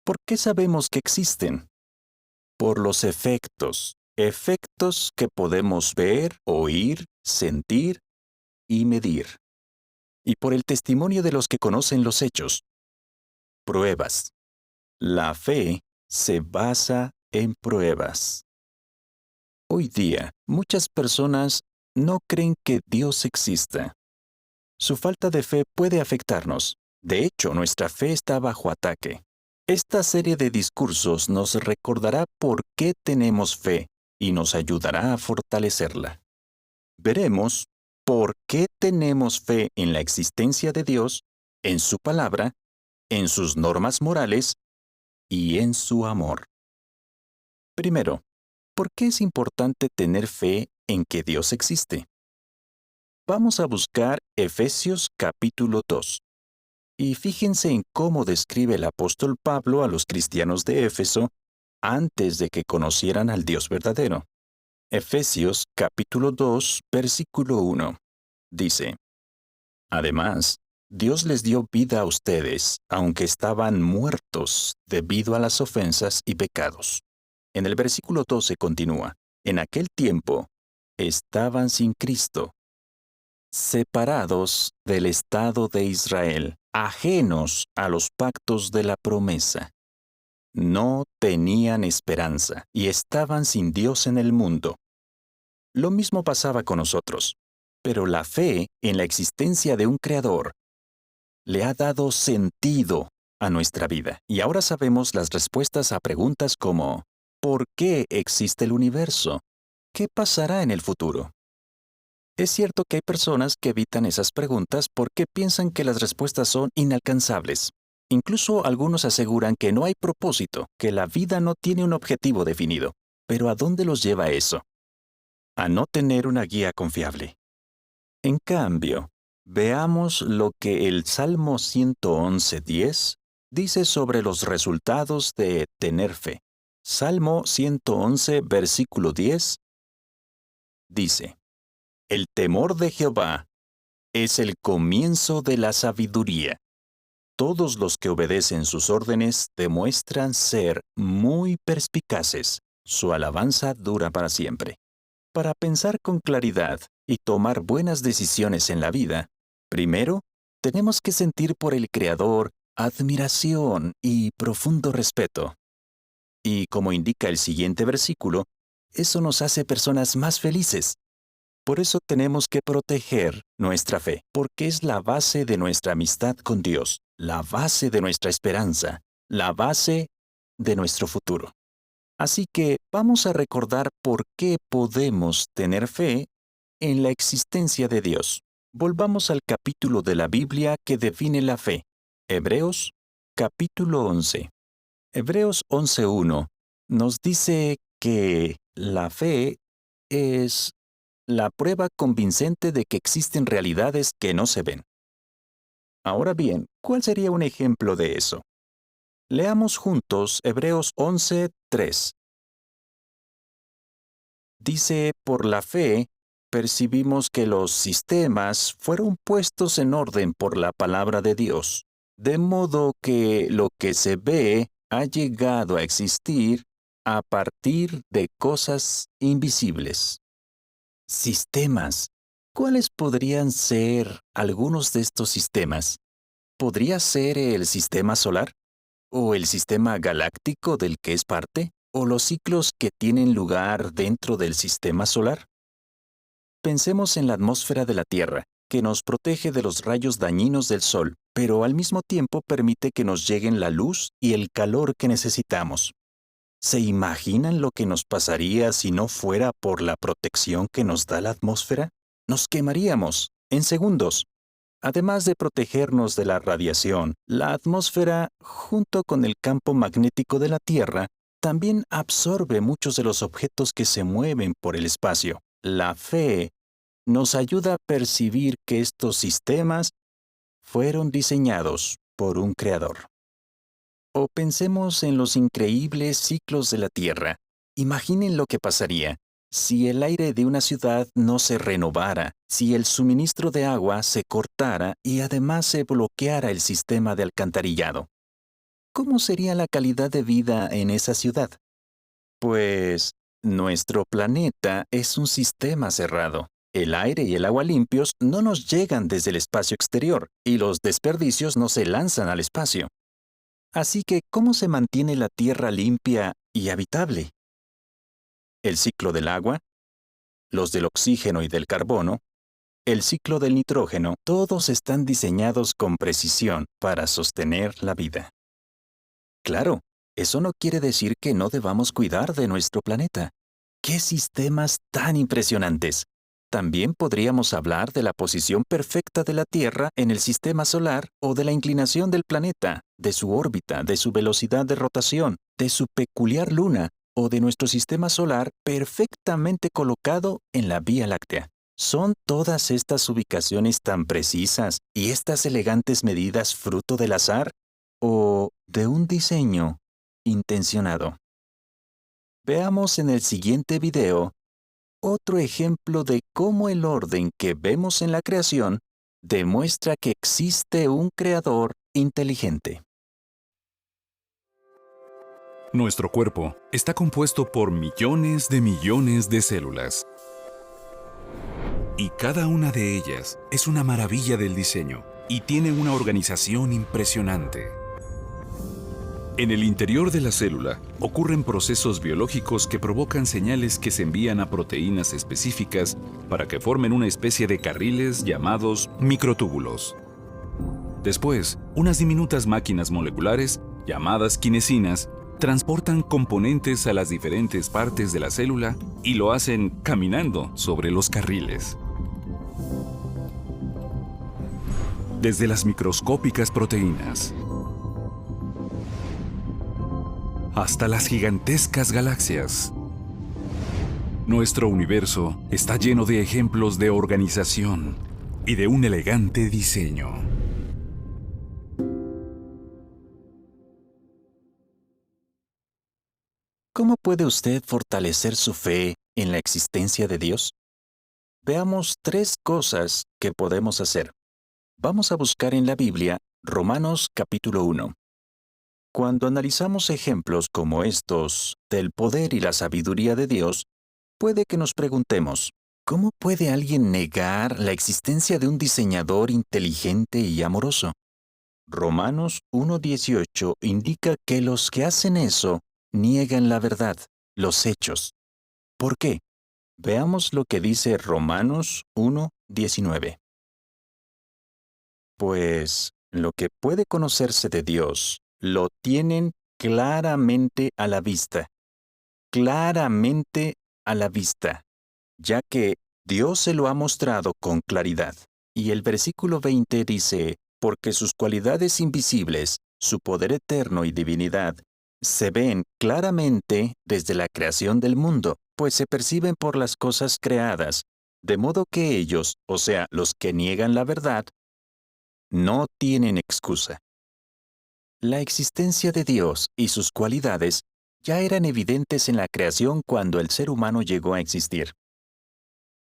¿Por qué sabemos que existen? Por los efectos que podemos ver, oír, sentir y medir. Y por el testimonio de los que conocen los hechos. Pruebas. La fe se basa en pruebas. Hoy día, muchas personas no creen que Dios exista. Su falta de fe puede afectarnos. De hecho, nuestra fe está bajo ataque. Esta serie de discursos nos recordará por qué tenemos fe y nos ayudará a fortalecerla. Veremos por qué tenemos fe en la existencia de Dios, en su palabra, en sus normas morales y en su amor. Primero, ¿por qué es importante tener fe en que Dios existe? Vamos a buscar Efesios capítulo 2. Y fíjense en cómo describe el apóstol Pablo a los cristianos de Éfeso antes de que conocieran al Dios verdadero. Efesios capítulo 2, versículo 1. Dice: Además, Dios les dio vida a ustedes, aunque estaban muertos debido a las ofensas y pecados. En el versículo 12 continúa: En aquel tiempo estaban sin Cristo, separados del Estado de Israel ajenos a los pactos de la promesa. No tenían esperanza y estaban sin Dios en el mundo. Lo mismo pasaba con nosotros, pero la fe en la existencia de un Creador le ha dado sentido a nuestra vida. Y ahora sabemos las respuestas a preguntas como ¿por qué existe el universo? ¿Qué pasará en el futuro? Es cierto que hay personas que evitan esas preguntas porque piensan que las respuestas son inalcanzables. Incluso algunos aseguran que no hay propósito, que la vida no tiene un objetivo definido. Pero ¿a dónde los lleva eso? A no tener una guía confiable. En cambio, veamos lo que el Salmo 111:10 dice sobre los resultados de tener fe. Salmo 111, versículo 10, dice: El temor de Jehová es el comienzo de la sabiduría. Todos los que obedecen sus órdenes demuestran ser muy perspicaces. Su alabanza dura para siempre. Para pensar con claridad y tomar buenas decisiones en la vida, primero, tenemos que sentir por el Creador admiración y profundo respeto. Y como indica el siguiente versículo, eso nos hace personas más felices. Por eso tenemos que proteger nuestra fe, porque es la base de nuestra amistad con Dios, la base de nuestra esperanza, la base de nuestro futuro. Así que vamos a recordar por qué podemos tener fe en la existencia de Dios. Volvamos al capítulo de la Biblia que define la fe. Hebreos, capítulo 11. Hebreos 11:1 nos dice que la fe es la prueba convincente de que existen realidades que no se ven. Ahora bien, ¿cuál sería un ejemplo de eso? Leamos juntos Hebreos 11:3. Dice, por la fe, percibimos que los sistemas fueron puestos en orden por la palabra de Dios, de modo que lo que se ve ha llegado a existir a partir de cosas invisibles. Sistemas. ¿Cuáles podrían ser algunos de estos sistemas? ¿Podría ser el sistema solar? ¿O el sistema galáctico del que es parte? ¿O los ciclos que tienen lugar dentro del sistema solar? Pensemos en la atmósfera de la Tierra, que nos protege de los rayos dañinos del Sol, pero al mismo tiempo permite que nos lleguen la luz y el calor que necesitamos. ¿Se imaginan lo que nos pasaría si no fuera por la protección que nos da la atmósfera? Nos quemaríamos en segundos. Además de protegernos de la radiación, la atmósfera, junto con el campo magnético de la Tierra, también absorbe muchos de los objetos que se mueven por el espacio. La fe nos ayuda a percibir que estos sistemas fueron diseñados por un creador. O pensemos en los increíbles ciclos de la Tierra. Imaginen lo que pasaría si el aire de una ciudad no se renovara, si el suministro de agua se cortara y además se bloqueara el sistema de alcantarillado. ¿Cómo sería la calidad de vida en esa ciudad? Pues nuestro planeta es un sistema cerrado. El aire y el agua limpios no nos llegan desde el espacio exterior y los desperdicios no se lanzan al espacio. Así que, ¿cómo se mantiene la Tierra limpia y habitable? El ciclo del agua, los del oxígeno y del carbono, el ciclo del nitrógeno, todos están diseñados con precisión para sostener la vida. Claro, eso no quiere decir que no debamos cuidar de nuestro planeta. ¡Qué sistemas tan impresionantes! También podríamos hablar de la posición perfecta de la Tierra en el sistema solar o de la inclinación del planeta, de su órbita, de su velocidad de rotación, de su peculiar luna o de nuestro sistema solar perfectamente colocado en la Vía Láctea. ¿Son todas estas ubicaciones tan precisas y estas elegantes medidas fruto del azar o de un diseño intencionado? Veamos en el siguiente video otro ejemplo de cómo el orden que vemos en la creación demuestra que existe un creador inteligente. Nuestro cuerpo está compuesto por millones de células. Y cada una de ellas es una maravilla del diseño. y tiene una organización impresionante. En el interior de la célula ocurren procesos biológicos que provocan señales que se envían a proteínas específicas para que formen una especie de carriles llamados microtúbulos. Después, unas diminutas máquinas moleculares, llamadas kinesinas, transportan componentes a las diferentes partes de la célula y lo hacen caminando sobre los carriles. Desde las microscópicas proteínas hasta las gigantescas galaxias, nuestro universo está lleno de ejemplos de organización y de un elegante diseño. ¿Cómo puede usted fortalecer su fe en la existencia de Dios? Veamos 3 cosas que podemos hacer. Vamos a buscar en la Biblia Romanos capítulo 1. Cuando analizamos ejemplos como estos del poder y la sabiduría de Dios, puede que nos preguntemos, ¿cómo puede alguien negar la existencia de un diseñador inteligente y amoroso? Romanos 1:18 indica que los que hacen eso niegan la verdad, los hechos. ¿Por qué? Veamos lo que dice Romanos 1:19. Pues lo que puede conocerse de Dios, lo tienen claramente a la vista. Claramente a la vista, ya que Dios se lo ha mostrado con claridad. Y el versículo 20 dice, porque sus cualidades invisibles, su poder eterno y divinidad, se ven claramente desde la creación del mundo, pues se perciben por las cosas creadas, de modo que ellos, o sea, los que niegan la verdad, no tienen excusa. La existencia de Dios y sus cualidades ya eran evidentes en la creación cuando el ser humano llegó a existir.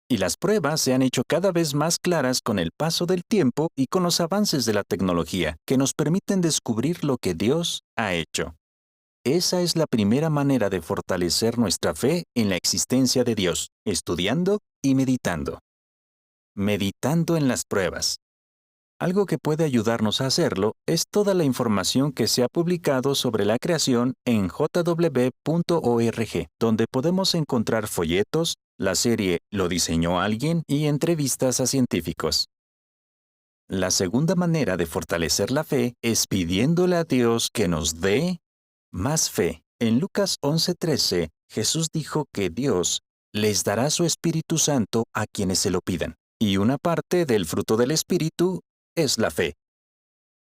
Y las pruebas se han hecho cada vez más claras con el paso del tiempo y con los avances de la tecnología, que nos permiten descubrir lo que Dios ha hecho. Esa es la primera manera de fortalecer nuestra fe en la existencia de Dios, estudiando y meditando. Meditando en las pruebas. Algo que puede ayudarnos a hacerlo es toda la información que se ha publicado sobre la creación en jw.org, donde podemos encontrar folletos, la serie ¿Lo diseñó alguien? Y entrevistas a científicos. La segunda manera de fortalecer la fe es pidiéndole a Dios que nos dé más fe. En Lucas 11:13, Jesús dijo que Dios les dará su Espíritu Santo a quienes se lo pidan. Y una parte del fruto del Espíritu es la fe.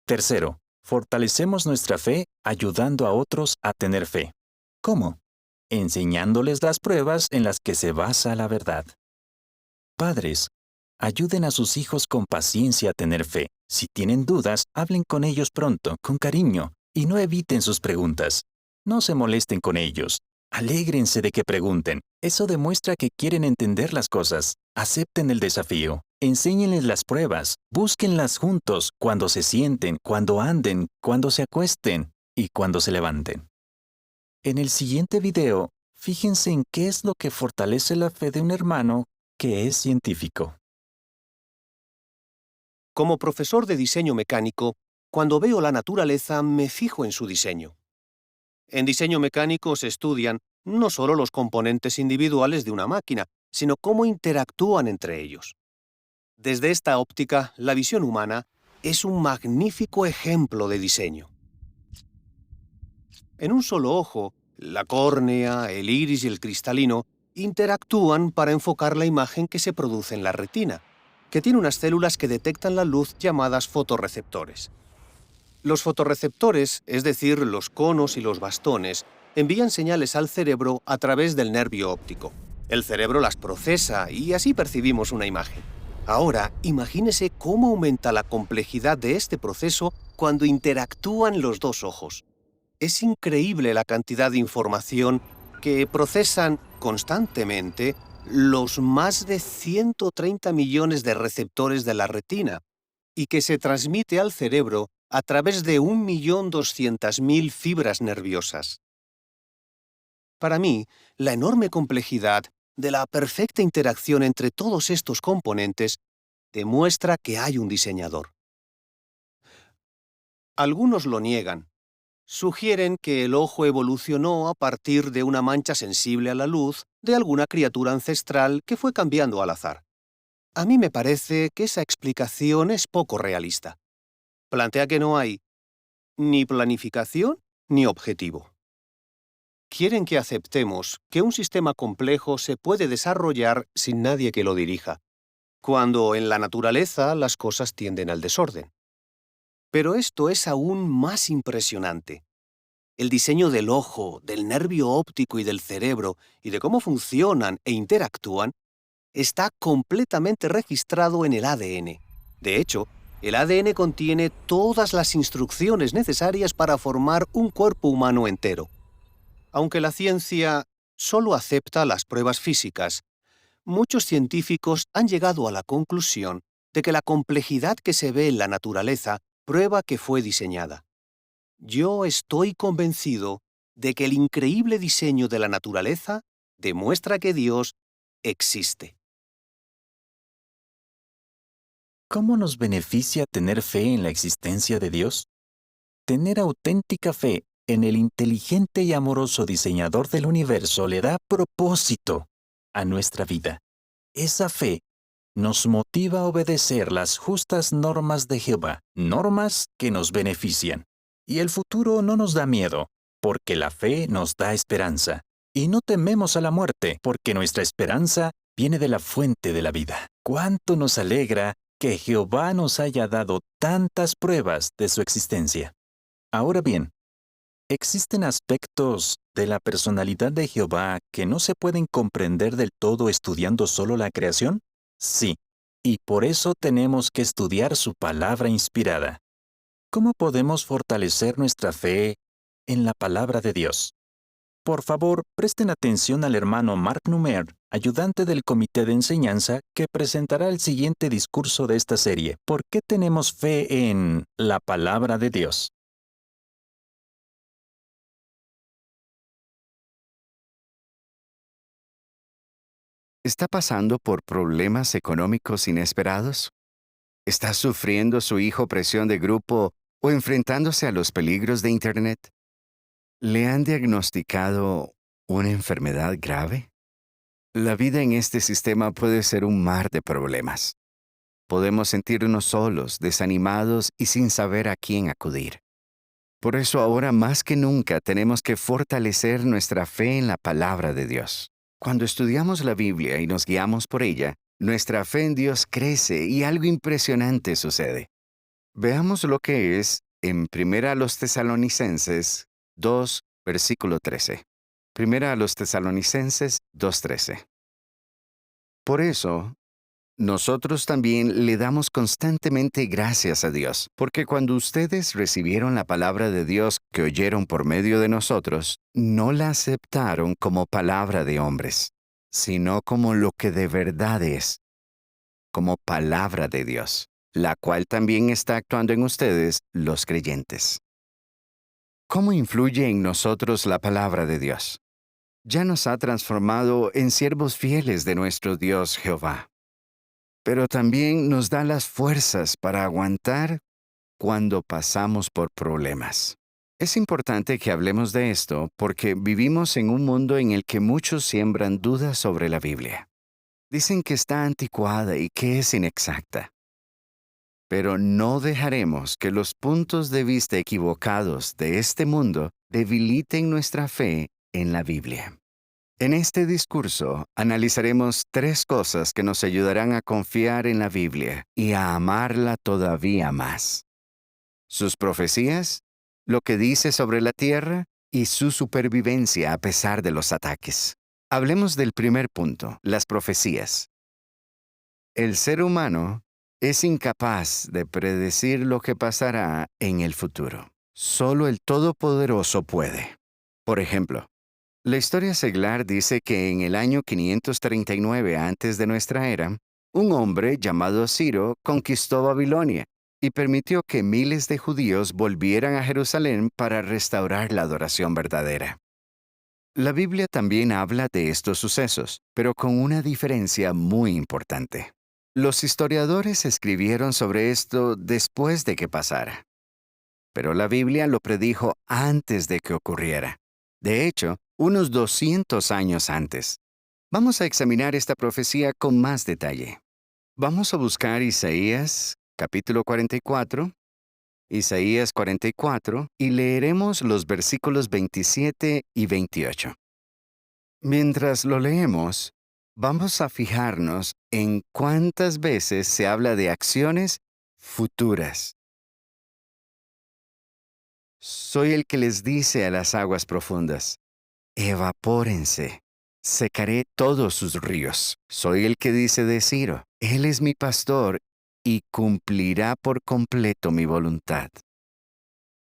Tercero, fortalecemos nuestra fe ayudando a otros a tener fe. ¿Cómo? Enseñándoles las pruebas en las que se basa la verdad. Padres, ayuden a sus hijos con paciencia a tener fe. Si tienen dudas, hablen con ellos pronto, con cariño, y no eviten sus preguntas. No se molesten con ellos. Alégrense de que pregunten. Eso demuestra que quieren entender las cosas. Acepten el desafío. Enséñenles las pruebas. Búsquenlas juntos cuando se sienten, cuando anden, cuando se acuesten y cuando se levanten. En el siguiente video, fíjense en qué es lo que fortalece la fe de un hermano que es científico. Como profesor de diseño mecánico, cuando veo la naturaleza me fijo en su diseño. En diseño mecánico se estudian no solo los componentes individuales de una máquina, sino cómo interactúan entre ellos. Desde esta óptica, la visión humana es un magnífico ejemplo de diseño. En un solo ojo, la córnea, el iris y el cristalino interactúan para enfocar la imagen que se produce en la retina, que tiene unas células que detectan la luz llamadas fotorreceptores. Los fotorreceptores, es decir, los conos y los bastones, envían señales al cerebro a través del nervio óptico. El cerebro las procesa y así percibimos una imagen. Ahora, imagínese cómo aumenta la complejidad de este proceso cuando interactúan los dos ojos. Es increíble la cantidad de información que procesan constantemente los más de 130 millones de receptores de la retina y que se transmite al cerebro a través de 1.200.000 fibras nerviosas. Para mí, la enorme complejidad de la perfecta interacción entre todos estos componentes demuestra que hay un diseñador. Algunos lo niegan. Sugieren que el ojo evolucionó a partir de una mancha sensible a la luz de alguna criatura ancestral que fue cambiando al azar. A mí me parece que esa explicación es poco realista. Plantea que no hay ni planificación ni objetivo. Quieren que aceptemos que un sistema complejo se puede desarrollar sin nadie que lo dirija, cuando en la naturaleza las cosas tienden al desorden. Pero esto es aún más impresionante. El diseño del ojo, del nervio óptico y del cerebro, y de cómo funcionan e interactúan, está completamente registrado en el ADN. De hecho, el ADN contiene todas las instrucciones necesarias para formar un cuerpo humano entero. Aunque la ciencia solo acepta las pruebas físicas, muchos científicos han llegado a la conclusión de que la complejidad que se ve en la naturaleza prueba que fue diseñada. Yo estoy convencido de que el increíble diseño de la naturaleza demuestra que Dios existe. ¿Cómo nos beneficia tener fe en la existencia de Dios? Tener auténtica fe en el inteligente y amoroso diseñador del universo le da propósito a nuestra vida. Esa fe nos motiva a obedecer las justas normas de Jehová, normas que nos benefician. Y el futuro no nos da miedo, porque la fe nos da esperanza. Y no tememos a la muerte, porque nuestra esperanza viene de la fuente de la vida. ¡Cuánto nos alegra que Jehová nos haya dado tantas pruebas de su existencia! Ahora bien, ¿existen aspectos de la personalidad de Jehová que no se pueden comprender del todo estudiando solo la creación? Sí, y por eso tenemos que estudiar su palabra inspirada. ¿Cómo podemos fortalecer nuestra fe en la palabra de Dios? Por favor, presten atención al hermano Mark Numer, ayudante del comité de enseñanza, que presentará el siguiente discurso de esta serie. ¿Por qué tenemos fe en la palabra de Dios? ¿Está pasando por problemas económicos inesperados? ¿Está sufriendo su hijo presión de grupo o enfrentándose a los peligros de Internet? ¿Le han diagnosticado una enfermedad grave? La vida en este sistema puede ser un mar de problemas. Podemos sentirnos solos, desanimados y sin saber a quién acudir. Por eso ahora más que nunca tenemos que fortalecer nuestra fe en la palabra de Dios. Cuando estudiamos la Biblia y nos guiamos por ella, nuestra fe en Dios crece y algo impresionante sucede. Veamos lo que es en 1 Tesalonicenses 2, versículo 13. 1 Tesalonicenses 2:13. Por eso, nosotros también le damos constantemente gracias a Dios, porque cuando ustedes recibieron la palabra de Dios que oyeron por medio de nosotros, no la aceptaron como palabra de hombres, sino como lo que de verdad es, como palabra de Dios, la cual también está actuando en ustedes, los creyentes. ¿Cómo influye en nosotros la palabra de Dios? Ya nos ha transformado en siervos fieles de nuestro Dios Jehová. Pero también nos da las fuerzas para aguantar cuando pasamos por problemas. Es importante que hablemos de esto porque vivimos en un mundo en el que muchos siembran dudas sobre la Biblia. Dicen que está anticuada y que es inexacta. Pero no dejaremos que los puntos de vista equivocados de este mundo debiliten nuestra fe en la Biblia. En este discurso analizaremos 3 cosas que nos ayudarán a confiar en la Biblia y a amarla todavía más. Sus profecías, lo que dice sobre la tierra y su supervivencia a pesar de los ataques. Hablemos del primer punto, las profecías. El ser humano es incapaz de predecir lo que pasará en el futuro. Solo el Todopoderoso puede. Por ejemplo, la historia seglar dice que en el año 539 antes de nuestra era, un hombre llamado Ciro conquistó Babilonia y permitió que miles de judíos volvieran a Jerusalén para restaurar la adoración verdadera. La Biblia también habla de estos sucesos, pero con una diferencia muy importante. Los historiadores escribieron sobre esto después de que pasara. pero la Biblia lo predijo antes de que ocurriera. De hecho, unos 200 años antes. Vamos a examinar esta profecía con más detalle. Vamos a buscar Isaías, capítulo 44, Isaías 44, y leeremos los versículos 27 y 28. Mientras lo leemos, vamos a fijarnos en cuántas veces se habla de acciones futuras. Soy el que les dice a las aguas profundas, evapórense, secaré todos sus ríos. Soy el que dice de Ciro, Él es mi pastor y cumplirá por completo mi voluntad.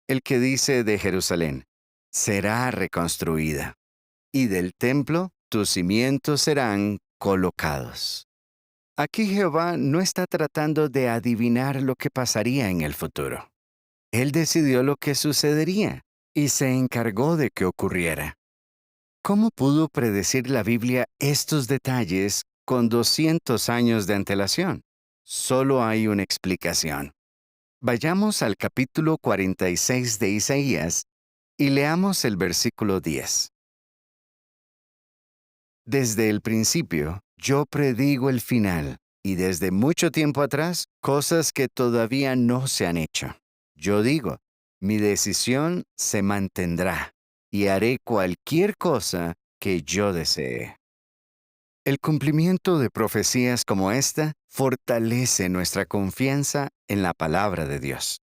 El que dice de Jerusalén, será reconstruida, y del templo tus cimientos serán colocados. Aquí Jehová no está tratando de adivinar lo que pasaría en el futuro. Él decidió lo que sucedería y se encargó de que ocurriera. ¿Cómo pudo predecir la Biblia estos detalles con 200 años de antelación? Solo hay una explicación. Vayamos al capítulo 46 de Isaías y leamos el versículo 10. Desde el principio, yo predigo el final, y desde mucho tiempo atrás, cosas que todavía no se han hecho. Yo digo, mi decisión se mantendrá, y haré cualquier cosa que yo desee. El cumplimiento de profecías como esta fortalece nuestra confianza en la palabra de Dios.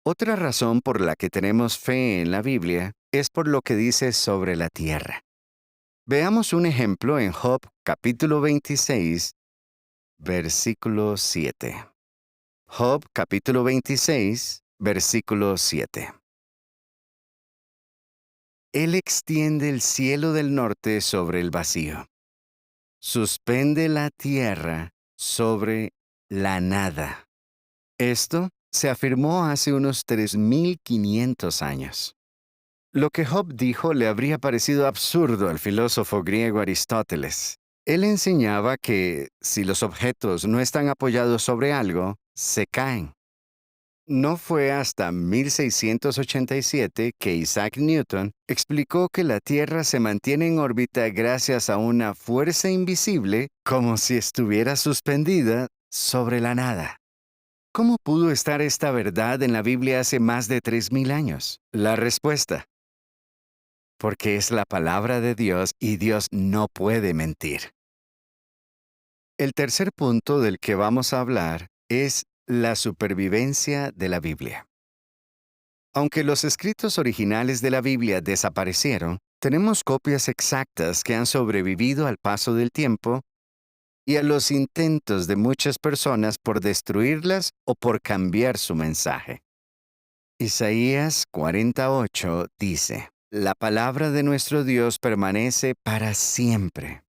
Otra razón por la que tenemos fe en la Biblia es por lo que dice sobre la tierra. Veamos un ejemplo en Job capítulo 26, versículo 7. Job capítulo 26, versículo 7. Él extiende el cielo del norte sobre el vacío. Suspende la tierra sobre la nada. Esto se afirmó hace unos 3.500 años. Lo que Job dijo le habría parecido absurdo al filósofo griego Aristóteles. Él enseñaba que, si los objetos no están apoyados sobre algo, se caen. No fue hasta 1687 que Isaac Newton explicó que la Tierra se mantiene en órbita gracias a una fuerza invisible, como si estuviera suspendida sobre la nada. ¿Cómo pudo estar esta verdad en la Biblia hace más de 3.000 años? La respuesta: porque es la palabra de Dios y Dios no puede mentir. El tercer punto del que vamos a hablar es la supervivencia de la Biblia. Aunque los escritos originales de la Biblia desaparecieron, tenemos copias exactas que han sobrevivido al paso del tiempo y a los intentos de muchas personas por destruirlas o por cambiar su mensaje. Isaías 48 dice, la palabra de nuestro Dios permanece para siempre.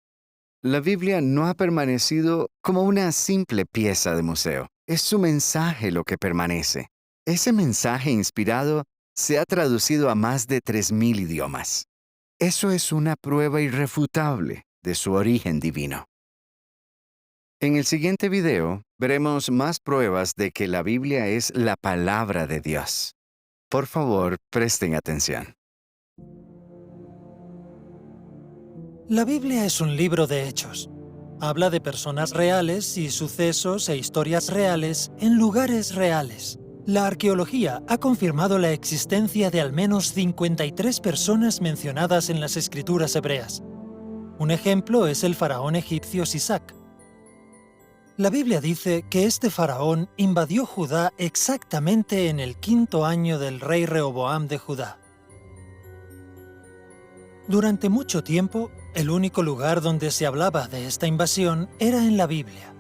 La Biblia no ha permanecido como una simple pieza de museo. Es su mensaje lo que permanece. Ese mensaje inspirado se ha traducido a más de 3.000 idiomas. Eso es una prueba irrefutable de su origen divino. En el siguiente video veremos más pruebas de que la Biblia es la palabra de Dios. Por favor, presten atención. La Biblia es un libro de hechos. Habla de personas reales y sucesos e historias reales en lugares reales. La arqueología ha confirmado la existencia de al menos 53 personas mencionadas en las escrituras hebreas. Un ejemplo es el faraón egipcio Sisac. La Biblia dice que este faraón invadió Judá exactamente en el 5º año del rey Rehoboam de Judá. Durante mucho tiempo, el único lugar donde se hablaba de esta invasión era en la Biblia,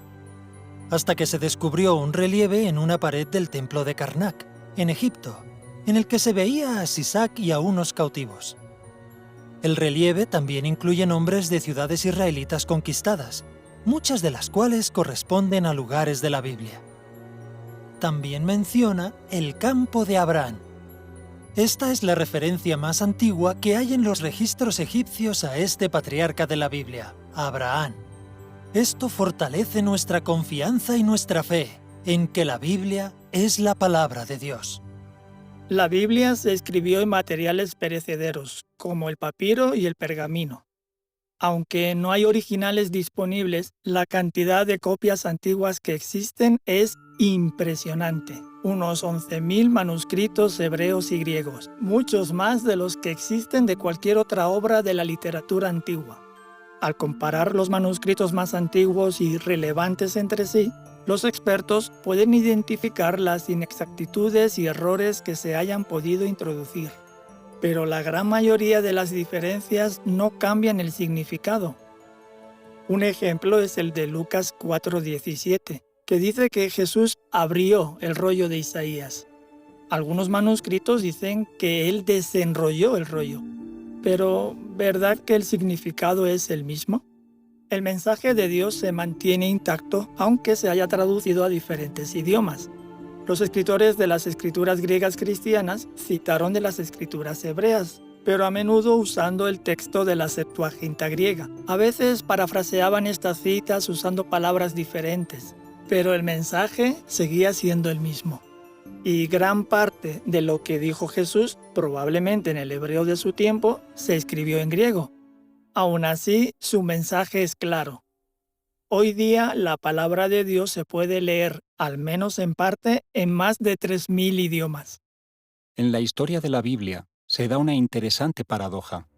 hasta que se descubrió un relieve en una pared del templo de Karnak, en Egipto, en el que se veía a Sisac y a unos cautivos. El relieve también incluye nombres de ciudades israelitas conquistadas, muchas de las cuales corresponden a lugares de la Biblia. También menciona el campo de Abraham. Esta es la referencia más antigua que hay en los registros egipcios a este patriarca de la Biblia, Abraham. Esto fortalece nuestra confianza y nuestra fe en que la Biblia es la palabra de Dios. La Biblia se escribió en materiales perecederos, como el papiro y el pergamino. Aunque no hay originales disponibles, la cantidad de copias antiguas que existen es impresionante. Unos 11.000 manuscritos hebreos y griegos, muchos más de los que existen de cualquier otra obra de la literatura antigua. Al comparar los manuscritos más antiguos y relevantes entre sí, los expertos pueden identificar las inexactitudes y errores que se hayan podido introducir. Pero la gran mayoría de las diferencias no cambian el significado. Un ejemplo es el de Lucas 4:17, que dice que Jesús abrió el rollo de Isaías. Algunos manuscritos dicen que él desenrolló el rollo. Pero, ¿verdad que el significado es el mismo? El mensaje de Dios se mantiene intacto aunque se haya traducido a diferentes idiomas. Los escritores de las escrituras griegas cristianas citaron de las escrituras hebreas, pero a menudo usando el texto de la Septuaginta griega. A veces parafraseaban estas citas usando palabras diferentes, pero el mensaje seguía siendo el mismo. Y gran parte de lo que dijo Jesús, probablemente en el hebreo de su tiempo, se escribió en griego. Aún así, su mensaje es claro. Hoy día, la palabra de Dios se puede leer, al menos en parte, en más de 3.000 idiomas. En la historia de la Biblia se da una interesante paradoja.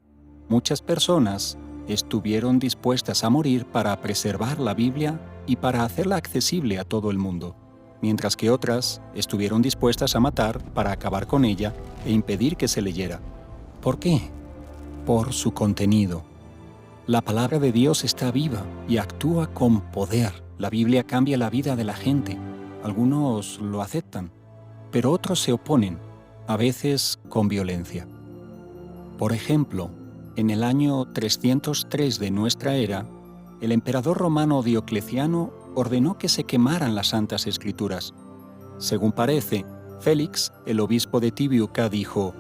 Muchas personas estuvieron dispuestas a morir para preservar la Biblia y para hacerla accesible a todo el mundo, mientras que otras estuvieron dispuestas a matar para acabar con ella e impedir que se leyera. ¿Por qué? Por su contenido. La palabra de Dios está viva y actúa con poder. La Biblia cambia la vida de la gente. Algunos lo aceptan, pero otros se oponen, a veces con violencia. Por ejemplo, en el año 303 de nuestra era, el emperador romano Diocleciano ordenó que se quemaran las Santas Escrituras. Según parece, Félix, el obispo de Tibiuca, dijo: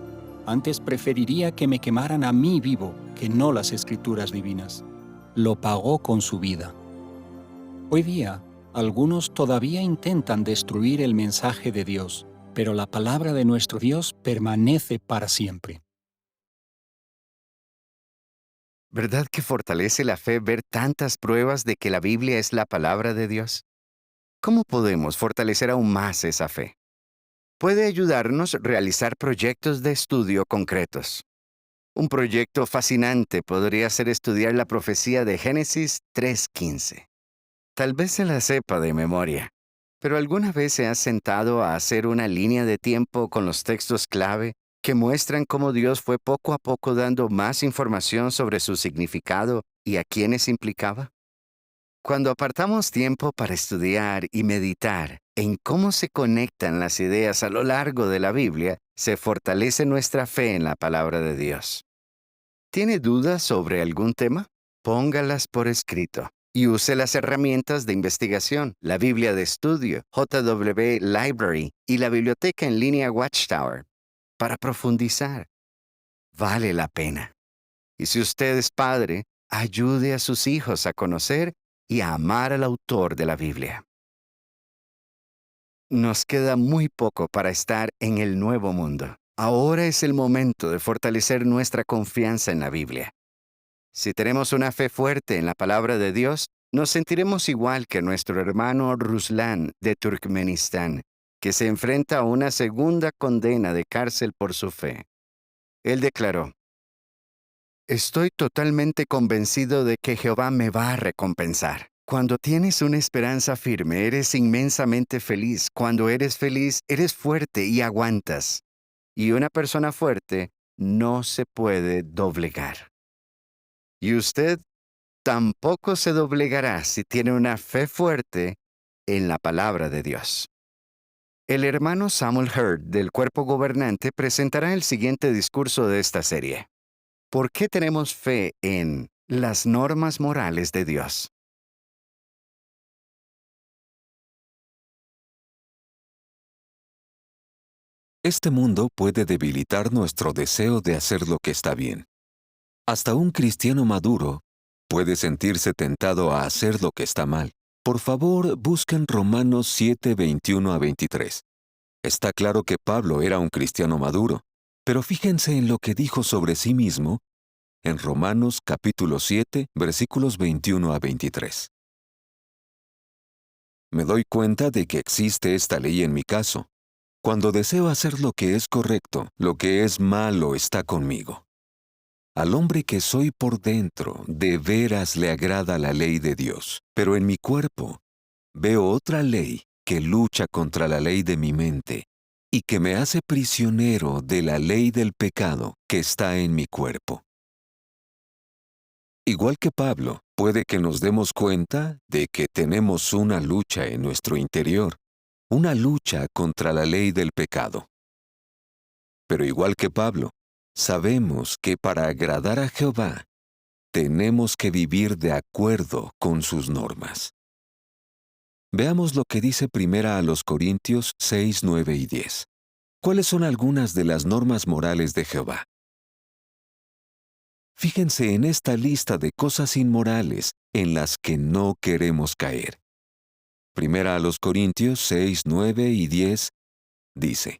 «Antes preferiría que me quemaran a mí vivo que no las Escrituras divinas». Lo pagó con su vida. Hoy día, algunos todavía intentan destruir el mensaje de Dios, pero la palabra de nuestro Dios permanece para siempre. ¿Verdad que fortalece la fe ver tantas pruebas de que la Biblia es la palabra de Dios? ¿Cómo podemos fortalecer aún más esa fe? Puede ayudarnos a realizar proyectos de estudio concretos. Un proyecto fascinante podría ser estudiar la profecía de Génesis 3:15. Tal vez se la sepa de memoria, pero ¿alguna vez se ha sentado a hacer una línea de tiempo con los textos clave que muestran cómo Dios fue poco a poco dando más información sobre su significado y a quiénes implicaba? Cuando apartamos tiempo para estudiar y meditar en cómo se conectan las ideas a lo largo de la Biblia, se fortalece nuestra fe en la palabra de Dios. ¿Tiene dudas sobre algún tema? Póngalas por escrito y use las herramientas de investigación, la Biblia de estudio, JW Library y la biblioteca en línea Watchtower, para profundizar. Vale la pena. Y si usted es padre, ayude a sus hijos a conocer y a amar al autor de la Biblia. Nos queda muy poco para estar en el nuevo mundo. Ahora es el momento de fortalecer nuestra confianza en la Biblia. Si tenemos una fe fuerte en la palabra de Dios, nos sentiremos igual que nuestro hermano Ruslan de Turkmenistán, que se enfrenta a una segunda condena de cárcel por su fe. Él declaró: «Estoy totalmente convencido de que Jehová me va a recompensar. Cuando tienes una esperanza firme, eres inmensamente feliz. Cuando eres feliz, eres fuerte y aguantas. Y una persona fuerte no se puede doblegar. Y usted tampoco se doblegará si tiene una fe fuerte en la palabra de Dios». El hermano Samuel Hurd del Cuerpo Gobernante presentará el siguiente discurso de esta serie. ¿Por qué tenemos fe en las normas morales de Dios? Este mundo puede debilitar nuestro deseo de hacer lo que está bien. Hasta un cristiano maduro puede sentirse tentado a hacer lo que está mal. Por favor, busquen Romanos 7, 21 a 23. Está claro que Pablo era un cristiano maduro, pero fíjense en lo que dijo sobre sí mismo en Romanos capítulo 7, versículos 21 a 23. Me doy cuenta de que existe esta ley en mi caso. Cuando deseo hacer lo que es correcto, lo que es malo está conmigo. Al hombre que soy por dentro, de veras le agrada la ley de Dios, pero en mi cuerpo veo otra ley que lucha contra la ley de mi mente y que me hace prisionero de la ley del pecado que está en mi cuerpo. Igual que Pablo, puede que nos demos cuenta de que tenemos una lucha en nuestro interior, una lucha contra la ley del pecado. Pero igual que Pablo, sabemos que para agradar a Jehová, tenemos que vivir de acuerdo con sus normas. Veamos lo que dice 1 Corintios 6, 9 y 10. ¿Cuáles son algunas de las normas morales de Jehová? Fíjense en esta lista de cosas inmorales en las que no queremos caer. 1 Corintios 6, 9 y 10 dice: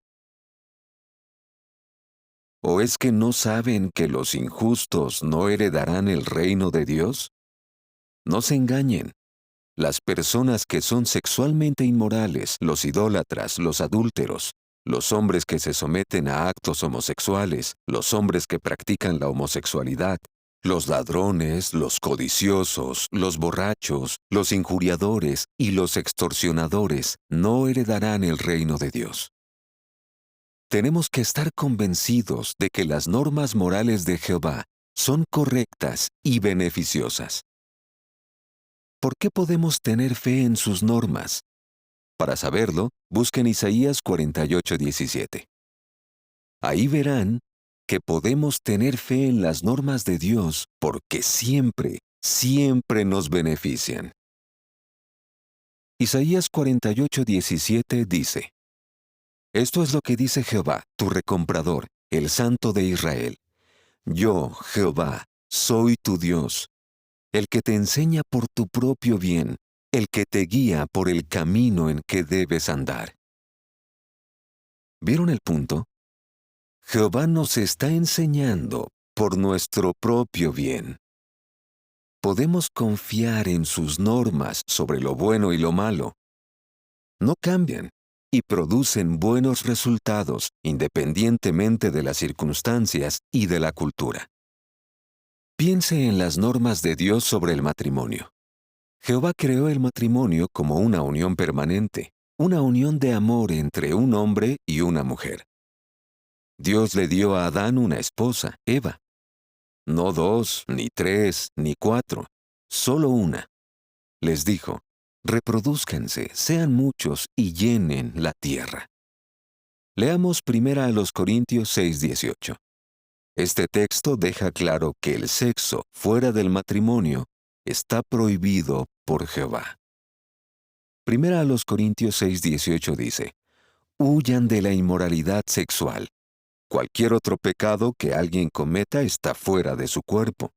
¿O es que no saben que los injustos no heredarán el reino de Dios? No se engañen. Las personas que son sexualmente inmorales, los idólatras, los adúlteros, los hombres que se someten a actos homosexuales, los hombres que practican la homosexualidad, los ladrones, los codiciosos, los borrachos, los injuriadores y los extorsionadores no heredarán el reino de Dios. Tenemos que estar convencidos de que las normas morales de Jehová son correctas y beneficiosas. ¿Por qué podemos tener fe en sus normas? Para saberlo, busquen Isaías 48:17. Ahí verán que podemos tener fe en las normas de Dios porque siempre, siempre nos benefician. Isaías 48:17 dice: Esto es lo que dice Jehová, tu recomprador, el Santo de Israel. Yo, Jehová, soy tu Dios, el que te enseña por tu propio bien, el que te guía por el camino en que debes andar. ¿Vieron el punto? Jehová nos está enseñando por nuestro propio bien. Podemos confiar en sus normas sobre lo bueno y lo malo. No cambian y producen buenos resultados independientemente de las circunstancias y de la cultura. Piense en las normas de Dios sobre el matrimonio. Jehová creó el matrimonio como una unión permanente, una unión de amor entre un hombre y una mujer. Dios le dio a Adán una esposa, Eva. No 2, ni 3, ni 4, solo una. Les dijo: reprodúzcanse, sean muchos y llenen la tierra. Leamos 1 Corintios 6:18. Este texto deja claro que el sexo fuera del matrimonio está prohibido por Jehová. 1 Corintios 6:18 dice: huyan de la inmoralidad sexual. Cualquier otro pecado que alguien cometa está fuera de su cuerpo.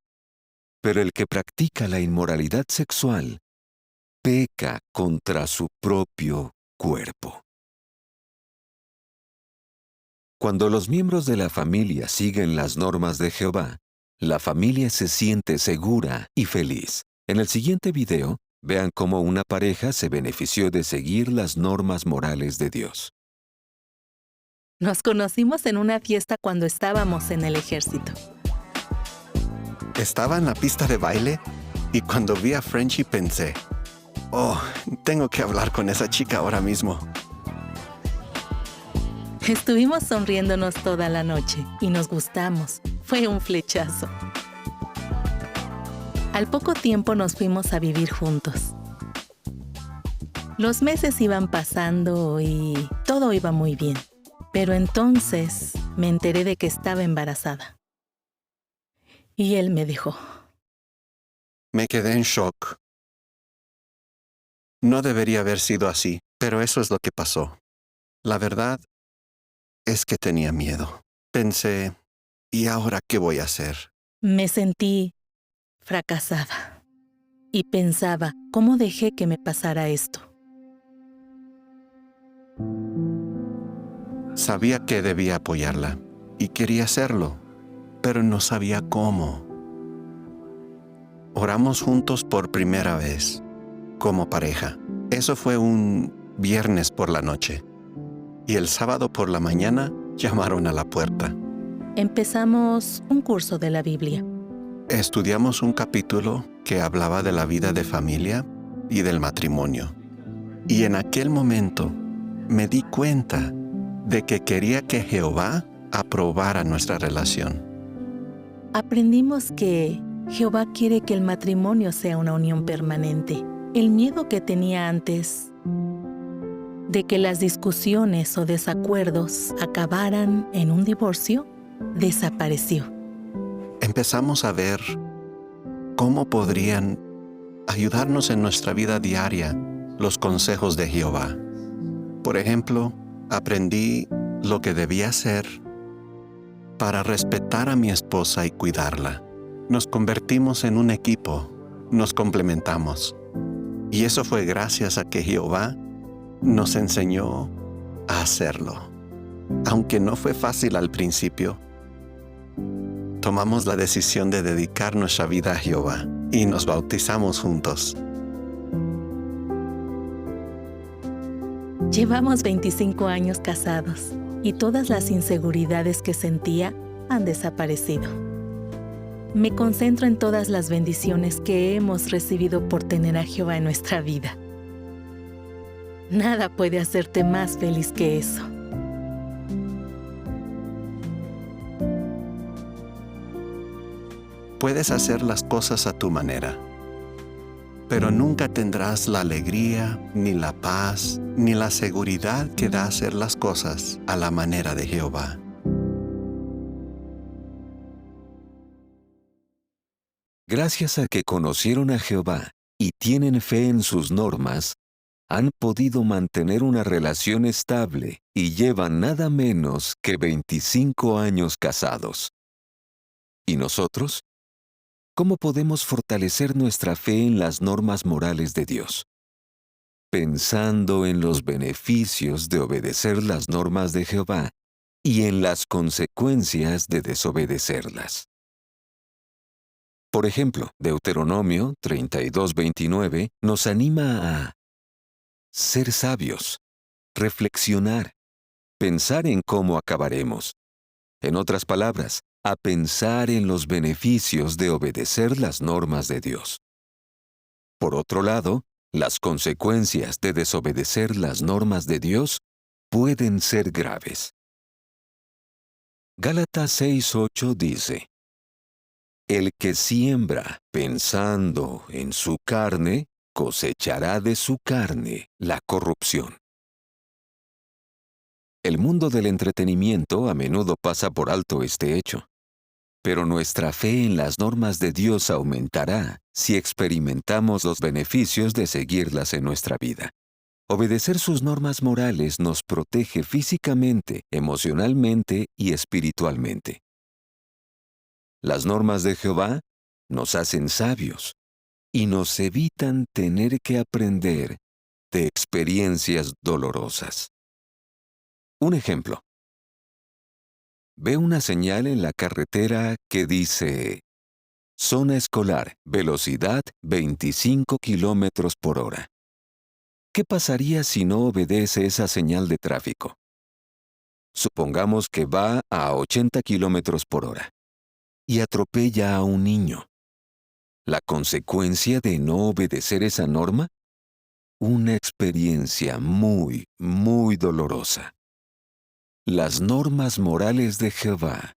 Pero el que practica la inmoralidad sexual peca contra su propio cuerpo. Cuando los miembros de la familia siguen las normas de Jehová, la familia se siente segura y feliz. En el siguiente video, vean cómo una pareja se benefició de seguir las normas morales de Dios. Nos conocimos en una fiesta cuando estábamos en el ejército. Estaba en la pista de baile y cuando vi a Frenchy pensé: oh, tengo que hablar con esa chica ahora mismo. Estuvimos sonriéndonos toda la noche y nos gustamos. Fue un flechazo. Al poco tiempo nos fuimos a vivir juntos. Los meses iban pasando y todo iba muy bien. Pero entonces me enteré de que estaba embarazada. Y él me dijo: Me quedé en shock. No debería haber sido así, pero eso es lo que pasó. La verdad es que tenía miedo. Pensé: ¿y ahora qué voy a hacer? Me sentí fracasada. y pensaba, ¿cómo dejé que me pasara esto? Sabía que debía apoyarla y quería hacerlo, pero no sabía cómo. Oramos juntos por primera vez, como pareja. Eso fue un viernes por la noche. Y el sábado por la mañana llamaron a la puerta. Empezamos un curso de la Biblia. Estudiamos un capítulo que hablaba de la vida de familia y del matrimonio. Y en aquel momento me di cuenta de que quería que Jehová aprobara nuestra relación. Aprendimos que Jehová quiere que el matrimonio sea una unión permanente. El miedo que tenía antes de que las discusiones o desacuerdos acabaran en un divorcio desapareció. Empezamos a ver cómo podrían ayudarnos en nuestra vida diaria los consejos de Jehová. Por ejemplo, aprendí lo que debía hacer para respetar a mi esposa y cuidarla. Nos convertimos en un equipo, nos complementamos. Y eso fue gracias a que Jehová nos enseñó a hacerlo. Aunque no fue fácil al principio, tomamos la decisión de dedicar nuestra vida a Jehová y nos bautizamos juntos. Llevamos 25 años casados y todas las inseguridades que sentía han desaparecido. Me concentro en todas las bendiciones que hemos recibido por tener a Jehová en nuestra vida. Nada puede hacerte más feliz que eso. Puedes hacer las cosas a tu manera, pero nunca tendrás la alegría, ni la paz, ni la seguridad que da hacer las cosas a la manera de Jehová. Gracias a que conocieron a Jehová y tienen fe en sus normas, han podido mantener una relación estable y llevan nada menos que 25 años casados. ¿Y nosotros? ¿Cómo podemos fortalecer nuestra fe en las normas morales de Dios? Pensando en los beneficios de obedecer las normas de Jehová y en las consecuencias de desobedecerlas. Por ejemplo, Deuteronomio 32:29 nos anima a ser sabios, reflexionar, pensar en cómo acabaremos. En otras palabras, a pensar en los beneficios de obedecer las normas de Dios. Por otro lado, las consecuencias de desobedecer las normas de Dios pueden ser graves. Gálatas 6:8 dice: El que siembra pensando en su carne, cosechará de su carne la corrupción. El mundo del entretenimiento a menudo pasa por alto este hecho. Pero nuestra fe en las normas de Dios aumentará si experimentamos los beneficios de seguirlas en nuestra vida. Obedecer sus normas morales nos protege físicamente, emocionalmente y espiritualmente. Las normas de Jehová nos hacen sabios y nos evitan tener que aprender de experiencias dolorosas. Un ejemplo. Ve una señal en la carretera que dice: zona escolar, velocidad 25 kilómetros por hora. ¿Qué pasaría si no obedece esa señal de tráfico? Supongamos que va a 80 kilómetros por hora y atropella a un niño. ¿La consecuencia de no obedecer esa norma? Una experiencia muy, muy dolorosa. Las normas morales de Jehová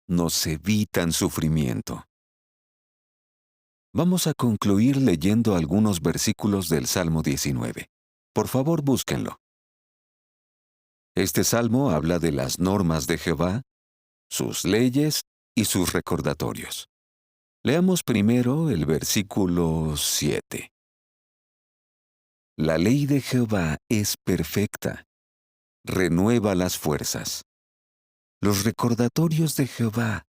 nos evitan sufrimiento. Vamos a concluir leyendo algunos versículos del Salmo 19. Por favor, búsquenlo. Este salmo habla de las normas de Jehová, sus leyes y sus recordatorios. Leamos primero el versículo 7. La ley de Jehová es perfecta, renueva las fuerzas. Los recordatorios de Jehová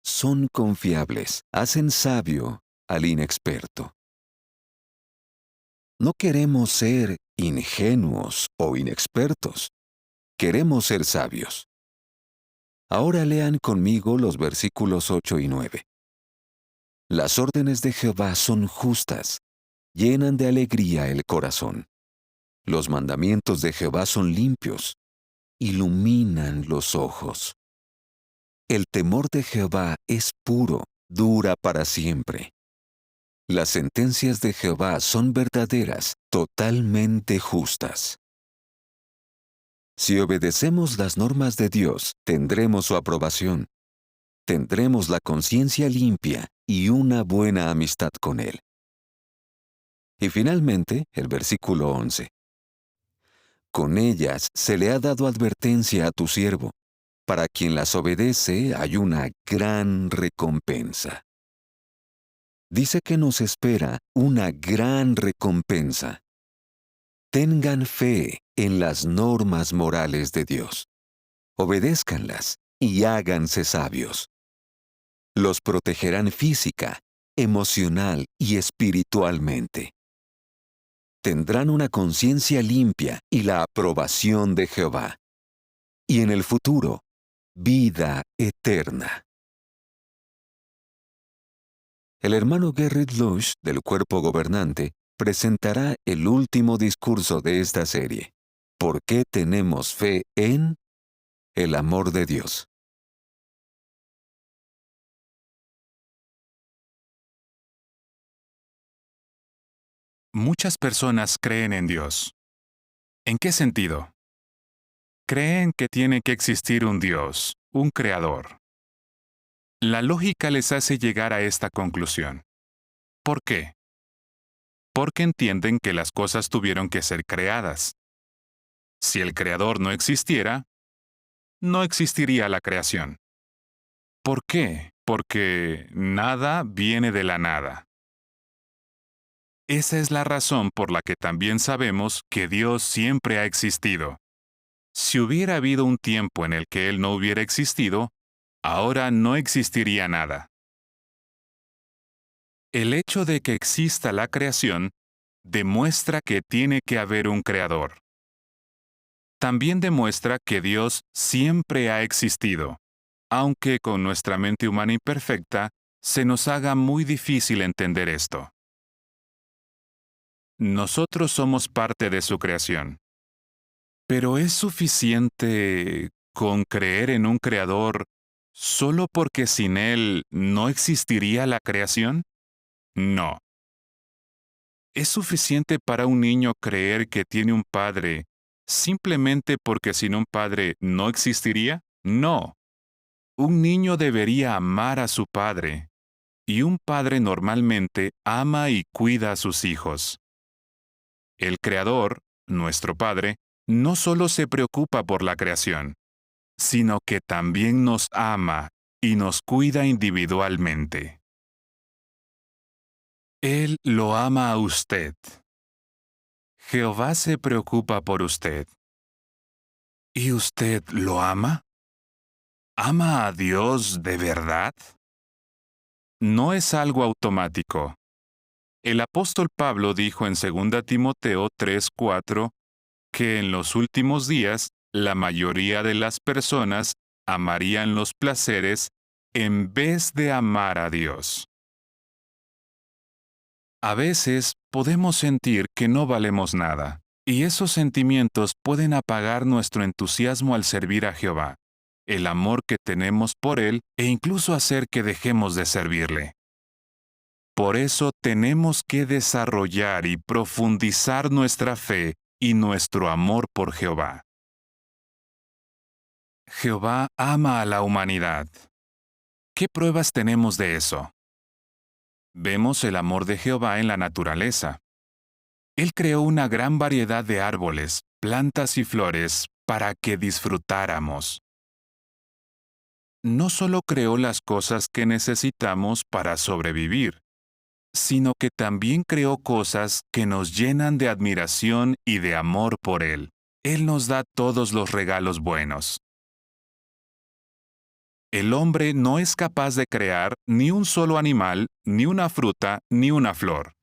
son confiables, hacen sabio al inexperto. No queremos ser ingenuos o inexpertos. Queremos ser sabios. Ahora lean conmigo los versículos 8 y 9. Las órdenes de Jehová son justas, llenan de alegría el corazón. Los mandamientos de Jehová son limpios, iluminan los ojos. El temor de Jehová es puro, dura para siempre. Las sentencias de Jehová son verdaderas, totalmente justas. Si obedecemos las normas de Dios, tendremos su aprobación. Tendremos la conciencia limpia y una buena amistad con Él. Y finalmente, el versículo 11. Con ellas se le ha dado advertencia a tu siervo. Para quien las obedece hay una gran recompensa. Dice que nos espera una gran recompensa. Tengan fe en las normas morales de Dios. Obedézcanlas y háganse sabios. Los protegerán física, emocional y espiritualmente. Tendrán una conciencia limpia y la aprobación de Jehová. Y en el futuro, vida eterna. El hermano Gerrit Lush, del Cuerpo Gobernante, presentará el último discurso de esta serie. ¿Por qué tenemos fe en el amor de Dios? Muchas personas creen en Dios. ¿En qué sentido? Creen que tiene que existir un Dios, un creador. La lógica les hace llegar a esta conclusión. ¿Por qué? Porque entienden que las cosas tuvieron que ser creadas. Si el creador no existiera, no existiría la creación. ¿Por qué? Porque nada viene de la nada. Esa es la razón por la que también sabemos que Dios siempre ha existido. Si hubiera habido un tiempo en el que Él no hubiera existido, ahora no existiría nada. El hecho de que exista la creación demuestra que tiene que haber un creador. También demuestra que Dios siempre ha existido, aunque con nuestra mente humana imperfecta se nos haga muy difícil entender esto. Nosotros somos parte de su creación. Pero ¿es suficiente con creer en un creador solo porque sin él no existiría la creación? No. ¿Es suficiente para un niño creer que tiene un padre simplemente porque sin un padre no existiría? No. Un niño debería amar a su padre, y un padre normalmente ama y cuida a sus hijos. El Creador, nuestro Padre, no solo se preocupa por la creación, sino que también nos ama y nos cuida individualmente. Él lo ama a usted. Jehová se preocupa por usted. ¿Y usted lo ama? ¿Ama a Dios de verdad? No es algo automático. El apóstol Pablo dijo en 2 Timoteo 3:4 que en los últimos días la mayoría de las personas amarían los placeres en vez de amar a Dios. A veces podemos sentir que no valemos nada, y esos sentimientos pueden apagar nuestro entusiasmo al servir a Jehová, el amor que tenemos por Él e incluso hacer que dejemos de servirle. Por eso tenemos que desarrollar y profundizar nuestra fe y nuestro amor por Jehová. Jehová ama a la humanidad. ¿Qué pruebas tenemos de eso? Vemos el amor de Jehová en la naturaleza. Él creó una gran variedad de árboles, plantas y flores para que disfrutáramos. No solo creó las cosas que necesitamos para sobrevivir, sino que también creó cosas que nos llenan de admiración y de amor por Él. Él nos da todos los regalos buenos. El hombre no es capaz de crear ni un solo animal, ni una fruta, ni una flor.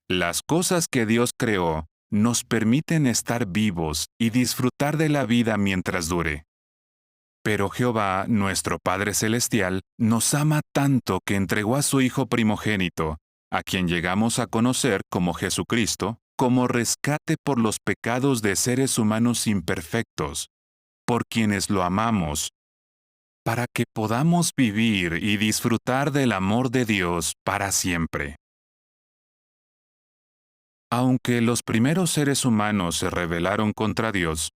Las cosas que Dios creó nos permiten estar vivos y disfrutar de la vida mientras dure. Pero Jehová, nuestro Padre Celestial, nos ama tanto que entregó a su Hijo primogénito, a quien llegamos a conocer como Jesucristo, como rescate por los pecados de seres humanos imperfectos, por quienes lo amamos, para que podamos vivir y disfrutar del amor de Dios para siempre. Aunque los primeros seres humanos se rebelaron contra Dios,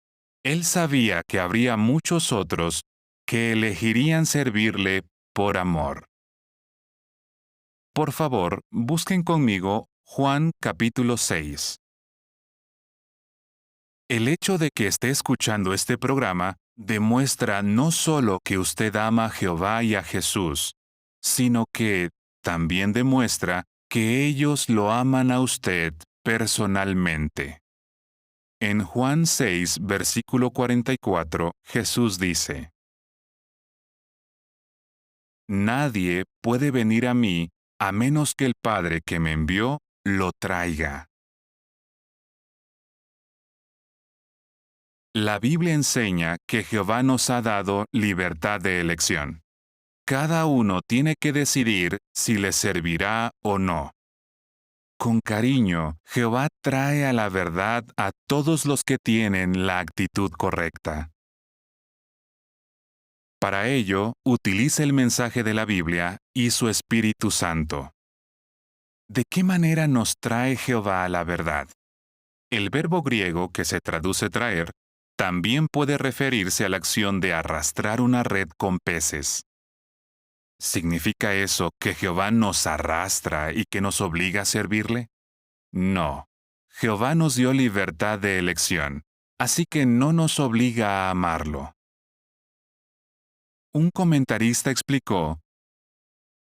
Él sabía que habría muchos otros que elegirían servirle por amor. Por favor, busquen conmigo Juan capítulo 6. El hecho de que esté escuchando este programa demuestra no solo que usted ama a Jehová y a Jesús, sino que también demuestra que ellos lo aman a usted personalmente. En Juan 6, versículo 44, Jesús dice: Nadie puede venir a mí a menos que el Padre que me envió lo traiga. La Biblia enseña que Jehová nos ha dado libertad de elección. Cada uno tiene que decidir si le servirá o no. Con cariño, Jehová trae a la verdad a todos los que tienen la actitud correcta. Para ello, utiliza el mensaje de la Biblia y su Espíritu Santo. ¿De qué manera nos trae Jehová a la verdad? El verbo griego que se traduce traer también puede referirse a la acción de arrastrar una red con peces. ¿Significa eso que Jehová nos arrastra y que nos obliga a servirle? No. Jehová nos dio libertad de elección, así que no nos obliga a amarlo. Un comentarista explicó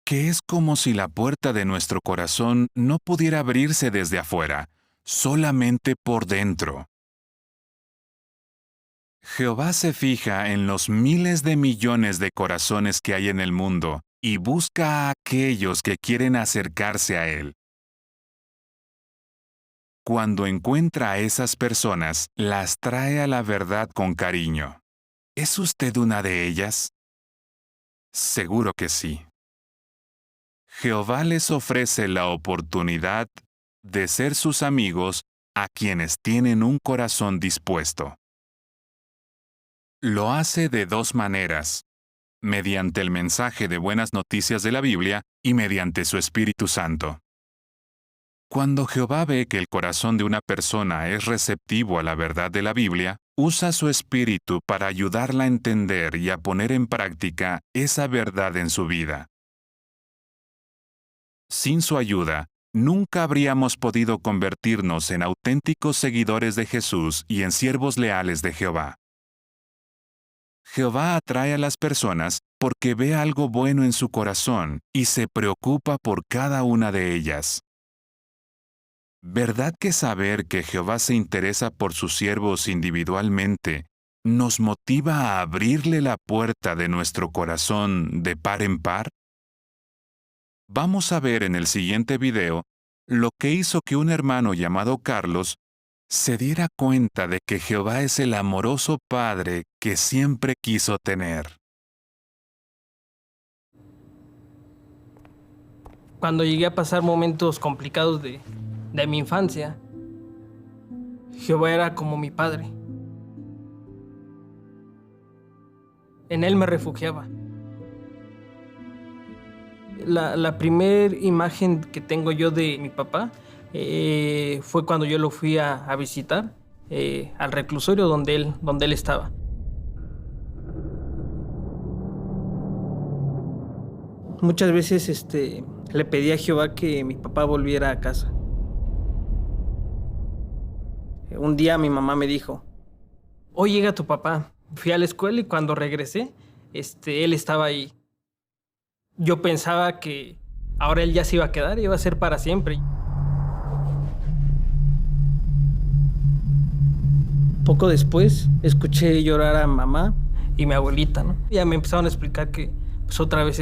que es como si la puerta de nuestro corazón no pudiera abrirse desde afuera, solamente por dentro. Jehová se fija en los miles de millones de corazones que hay en el mundo y busca a aquellos que quieren acercarse a Él. Cuando encuentra a esas personas, las trae a la verdad con cariño. ¿Es usted una de ellas? Seguro que sí. Jehová les ofrece la oportunidad de ser sus amigos a quienes tienen un corazón dispuesto. Lo hace de dos maneras: mediante el mensaje de buenas noticias de la Biblia y mediante su Espíritu Santo. Cuando Jehová ve que el corazón de una persona es receptivo a la verdad de la Biblia, usa su Espíritu para ayudarla a entender y a poner en práctica esa verdad en su vida. Sin su ayuda, nunca habríamos podido convertirnos en auténticos seguidores de Jesús y en siervos leales de Jehová. Jehová atrae a las personas porque ve algo bueno en su corazón y se preocupa por cada una de ellas. ¿Verdad que saber que Jehová se interesa por sus siervos individualmente nos motiva a abrirle la puerta de nuestro corazón de par en par? Vamos a ver en el siguiente video lo que hizo que un hermano llamado Carlos se diera cuenta de que Jehová es el amoroso Padre que siempre quiso tener. Cuando llegué a pasar momentos complicados de mi infancia, Jehová era como mi padre. En él me refugiaba. La primera imagen que tengo yo de mi papá fue cuando yo lo fui a visitar al reclusorio donde él estaba. Muchas veces le pedí a Jehová que mi papá volviera a casa. Un día mi mamá me dijo: hoy llega tu papá. Fui a la escuela y cuando regresé, él estaba ahí. Yo pensaba que ahora él ya se iba a quedar, iba a ser para siempre. Poco después, escuché llorar a mamá y mi abuelita, ¿no? Ya me empezaron a explicar que pues otra vez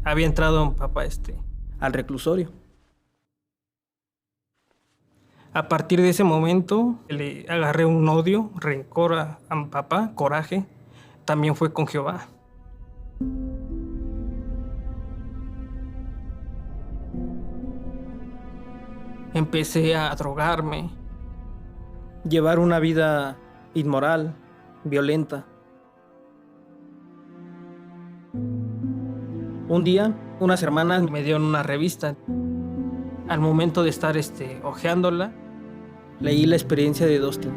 había entrado un papá al reclusorio. A partir de ese momento le agarré un odio, rencor a mi papá, coraje. También fue con Jehová. Empecé a drogarme, llevar una vida inmoral, violenta. Un día, unas hermanas me dieron una revista. Al momento de estar hojeándola, leí la experiencia de Dustin.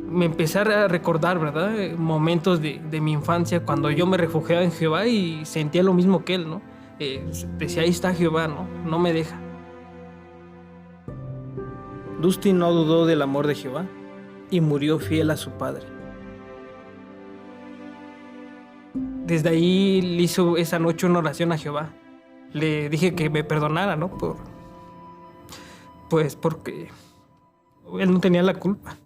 Me empecé a recordar, ¿verdad? Momentos de mi infancia cuando yo me refugiaba en Jehová y sentía lo mismo que él, ¿no? Decía, ahí está Jehová, ¿no? No me deja. Dustin no dudó del amor de Jehová y murió fiel a su padre. Desde ahí le hizo esa noche una oración a Jehová. Le dije que me perdonara, ¿no? Pues porque él no tenía la culpa.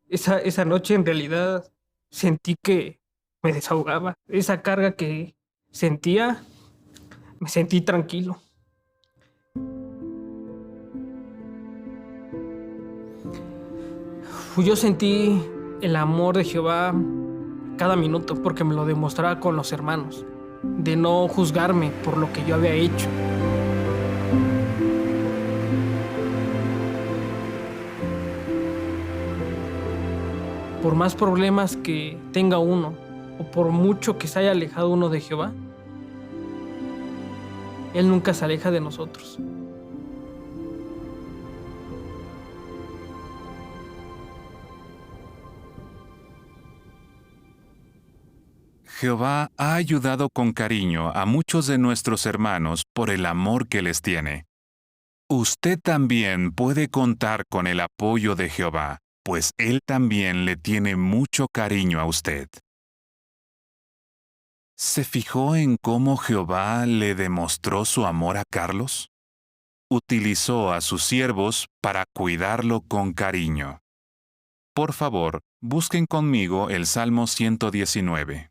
Esa noche en realidad sentí que me desahogaba. Esa carga que sentía, me sentí tranquilo. Yo sentí el amor de Jehová cada minuto porque me lo demostraba con los hermanos, de no juzgarme por lo que yo había hecho. Por más problemas que tenga uno, o por mucho que se haya alejado uno de Jehová, Él nunca se aleja de nosotros. Jehová ha ayudado con cariño a muchos de nuestros hermanos por el amor que les tiene. Usted también puede contar con el apoyo de Jehová, pues Él también le tiene mucho cariño a usted. ¿Se fijó en cómo Jehová le demostró su amor a Carlos? Utilizó a sus siervos para cuidarlo con cariño. Por favor, busquen conmigo el Salmo 119.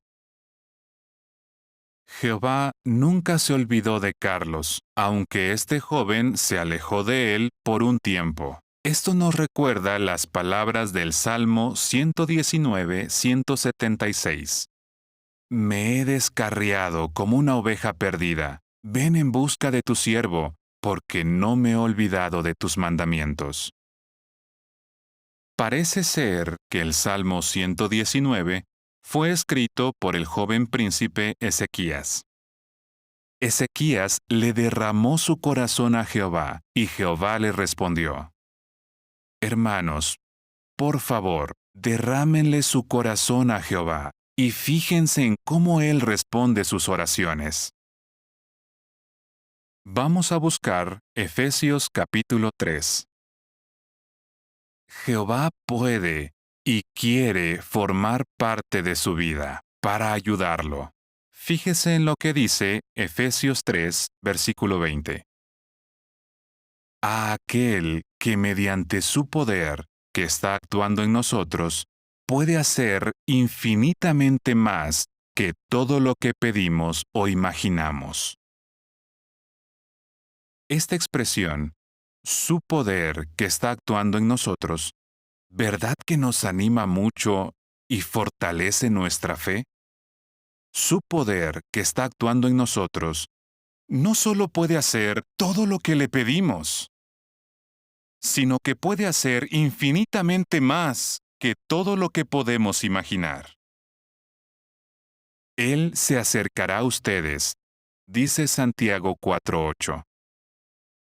Jehová nunca se olvidó de Carlos, aunque este joven se alejó de él por un tiempo. Esto nos recuerda las palabras del Salmo 119, 176. Me he descarriado como una oveja perdida. Ven en busca de tu siervo, porque no me he olvidado de tus mandamientos. Parece ser que el Salmo 119 fue escrito por el joven príncipe Ezequías. Ezequías le derramó su corazón a Jehová, y Jehová le respondió: Hermanos, por favor, derrámenle su corazón a Jehová, y fíjense en cómo Él responde sus oraciones. Vamos a buscar Efesios capítulo 3. Jehová puede y quiere formar parte de su vida para ayudarlo. Fíjese en lo que dice Efesios 3, versículo 20. A aquel que mediante su poder, que está actuando en nosotros, puede hacer infinitamente más que todo lo que pedimos o imaginamos. Esta expresión, su poder que está actuando en nosotros, ¿verdad que nos anima mucho y fortalece nuestra fe? Su poder que está actuando en nosotros no solo puede hacer todo lo que le pedimos, sino que puede hacer infinitamente más que todo lo que podemos imaginar. Él se acercará a ustedes, dice Santiago 4:8.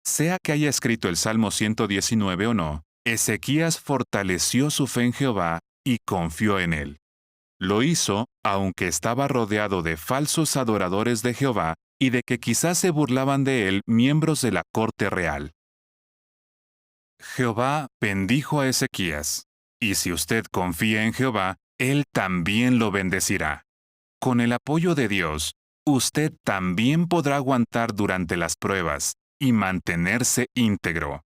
Sea que haya escrito el Salmo 119 o no, Ezequías fortaleció su fe en Jehová y confió en él. Lo hizo aunque estaba rodeado de falsos adoradores de Jehová y de que quizás se burlaban de él miembros de la corte real. Jehová bendijo a Ezequías, y si usted confía en Jehová, Él también lo bendecirá. Con el apoyo de Dios, usted también podrá aguantar durante las pruebas y mantenerse íntegro.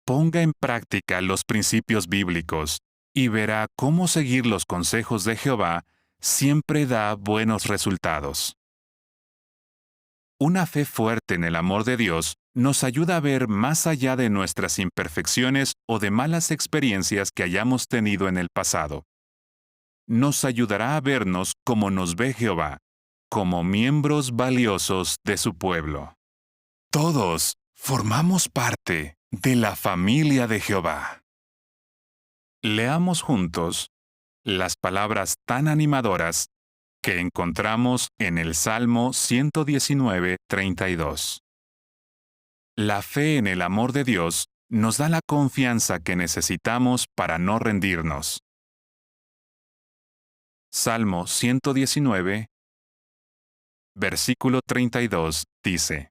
Ponga en práctica los principios bíblicos y verá cómo seguir los consejos de Jehová siempre da buenos resultados. Una fe fuerte en el amor de Dios nos ayuda a ver más allá de nuestras imperfecciones o de malas experiencias que hayamos tenido en el pasado. Nos ayudará a vernos como nos ve Jehová, como miembros valiosos de su pueblo. Todos formamos parte de la familia de Jehová. Leamos juntos las palabras tan animadoras que encontramos en el Salmo 119, 32. La fe en el amor de Dios nos da la confianza que necesitamos para no rendirnos. Salmo 119, versículo 32 dice: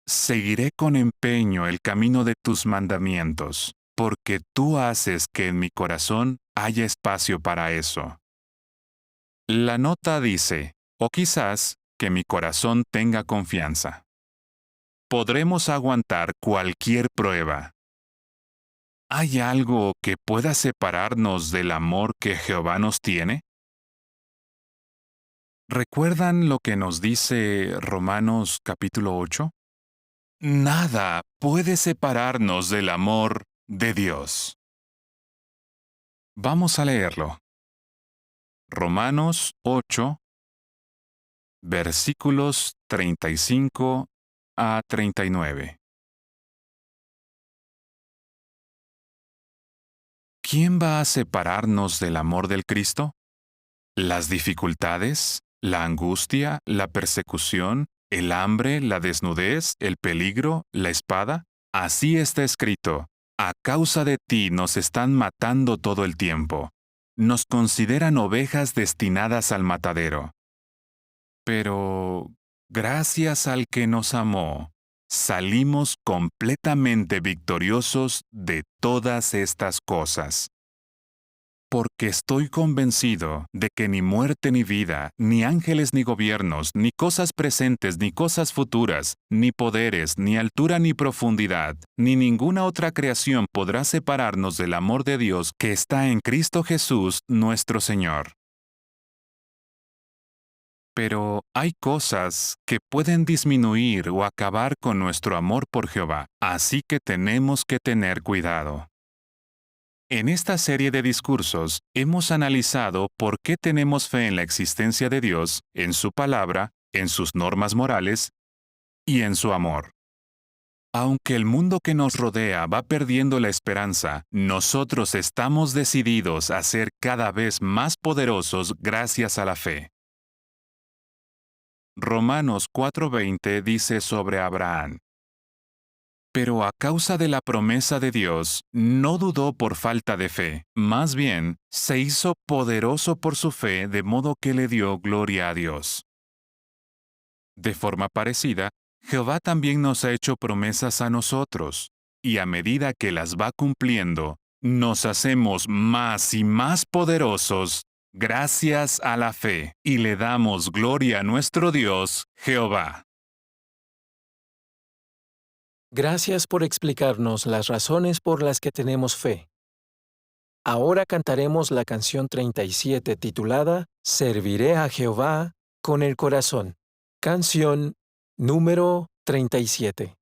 Seguiré con empeño el camino de tus mandamientos, porque tú haces que en mi corazón haya espacio para eso. La nota dice, o quizás, que mi corazón tenga confianza. Podremos aguantar cualquier prueba. ¿Hay algo que pueda separarnos del amor que Jehová nos tiene? ¿Recuerdan lo que nos dice Romanos capítulo 8? Nada puede separarnos del amor de Dios. Vamos a leerlo. Romanos 8, versículos 35 a 39. ¿Quién va a separarnos del amor del Cristo? ¿Las dificultades, la angustia, la persecución, el hambre, la desnudez, el peligro, la espada? Así está escrito: a causa de ti nos están matando todo el tiempo. Nos consideran ovejas destinadas al matadero. Pero, gracias al que nos amó, salimos completamente victoriosos de todas estas cosas. Porque estoy convencido de que ni muerte ni vida, ni ángeles ni gobiernos, ni cosas presentes ni cosas futuras, ni poderes, ni altura ni profundidad, ni ninguna otra creación podrá separarnos del amor de Dios que está en Cristo Jesús nuestro Señor. Pero hay cosas que pueden disminuir o acabar con nuestro amor por Jehová, así que tenemos que tener cuidado. En esta serie de discursos hemos analizado por qué tenemos fe en la existencia de Dios, en su palabra, en sus normas morales y en su amor. Aunque el mundo que nos rodea va perdiendo la esperanza, nosotros estamos decididos a ser cada vez más poderosos gracias a la fe. Romanos 4:20 dice sobre Abraham: Pero a causa de la promesa de Dios, no dudó por falta de fe, más bien, se hizo poderoso por su fe, de modo que le dio gloria a Dios. De forma parecida, Jehová también nos ha hecho promesas a nosotros, y a medida que las va cumpliendo, nos hacemos más y más poderosos gracias a la fe, y le damos gloria a nuestro Dios, Jehová. Gracias por explicarnos las razones por las que tenemos fe. Ahora cantaremos la canción 37 titulada Serviré a Jehová con el corazón. Canción número 37.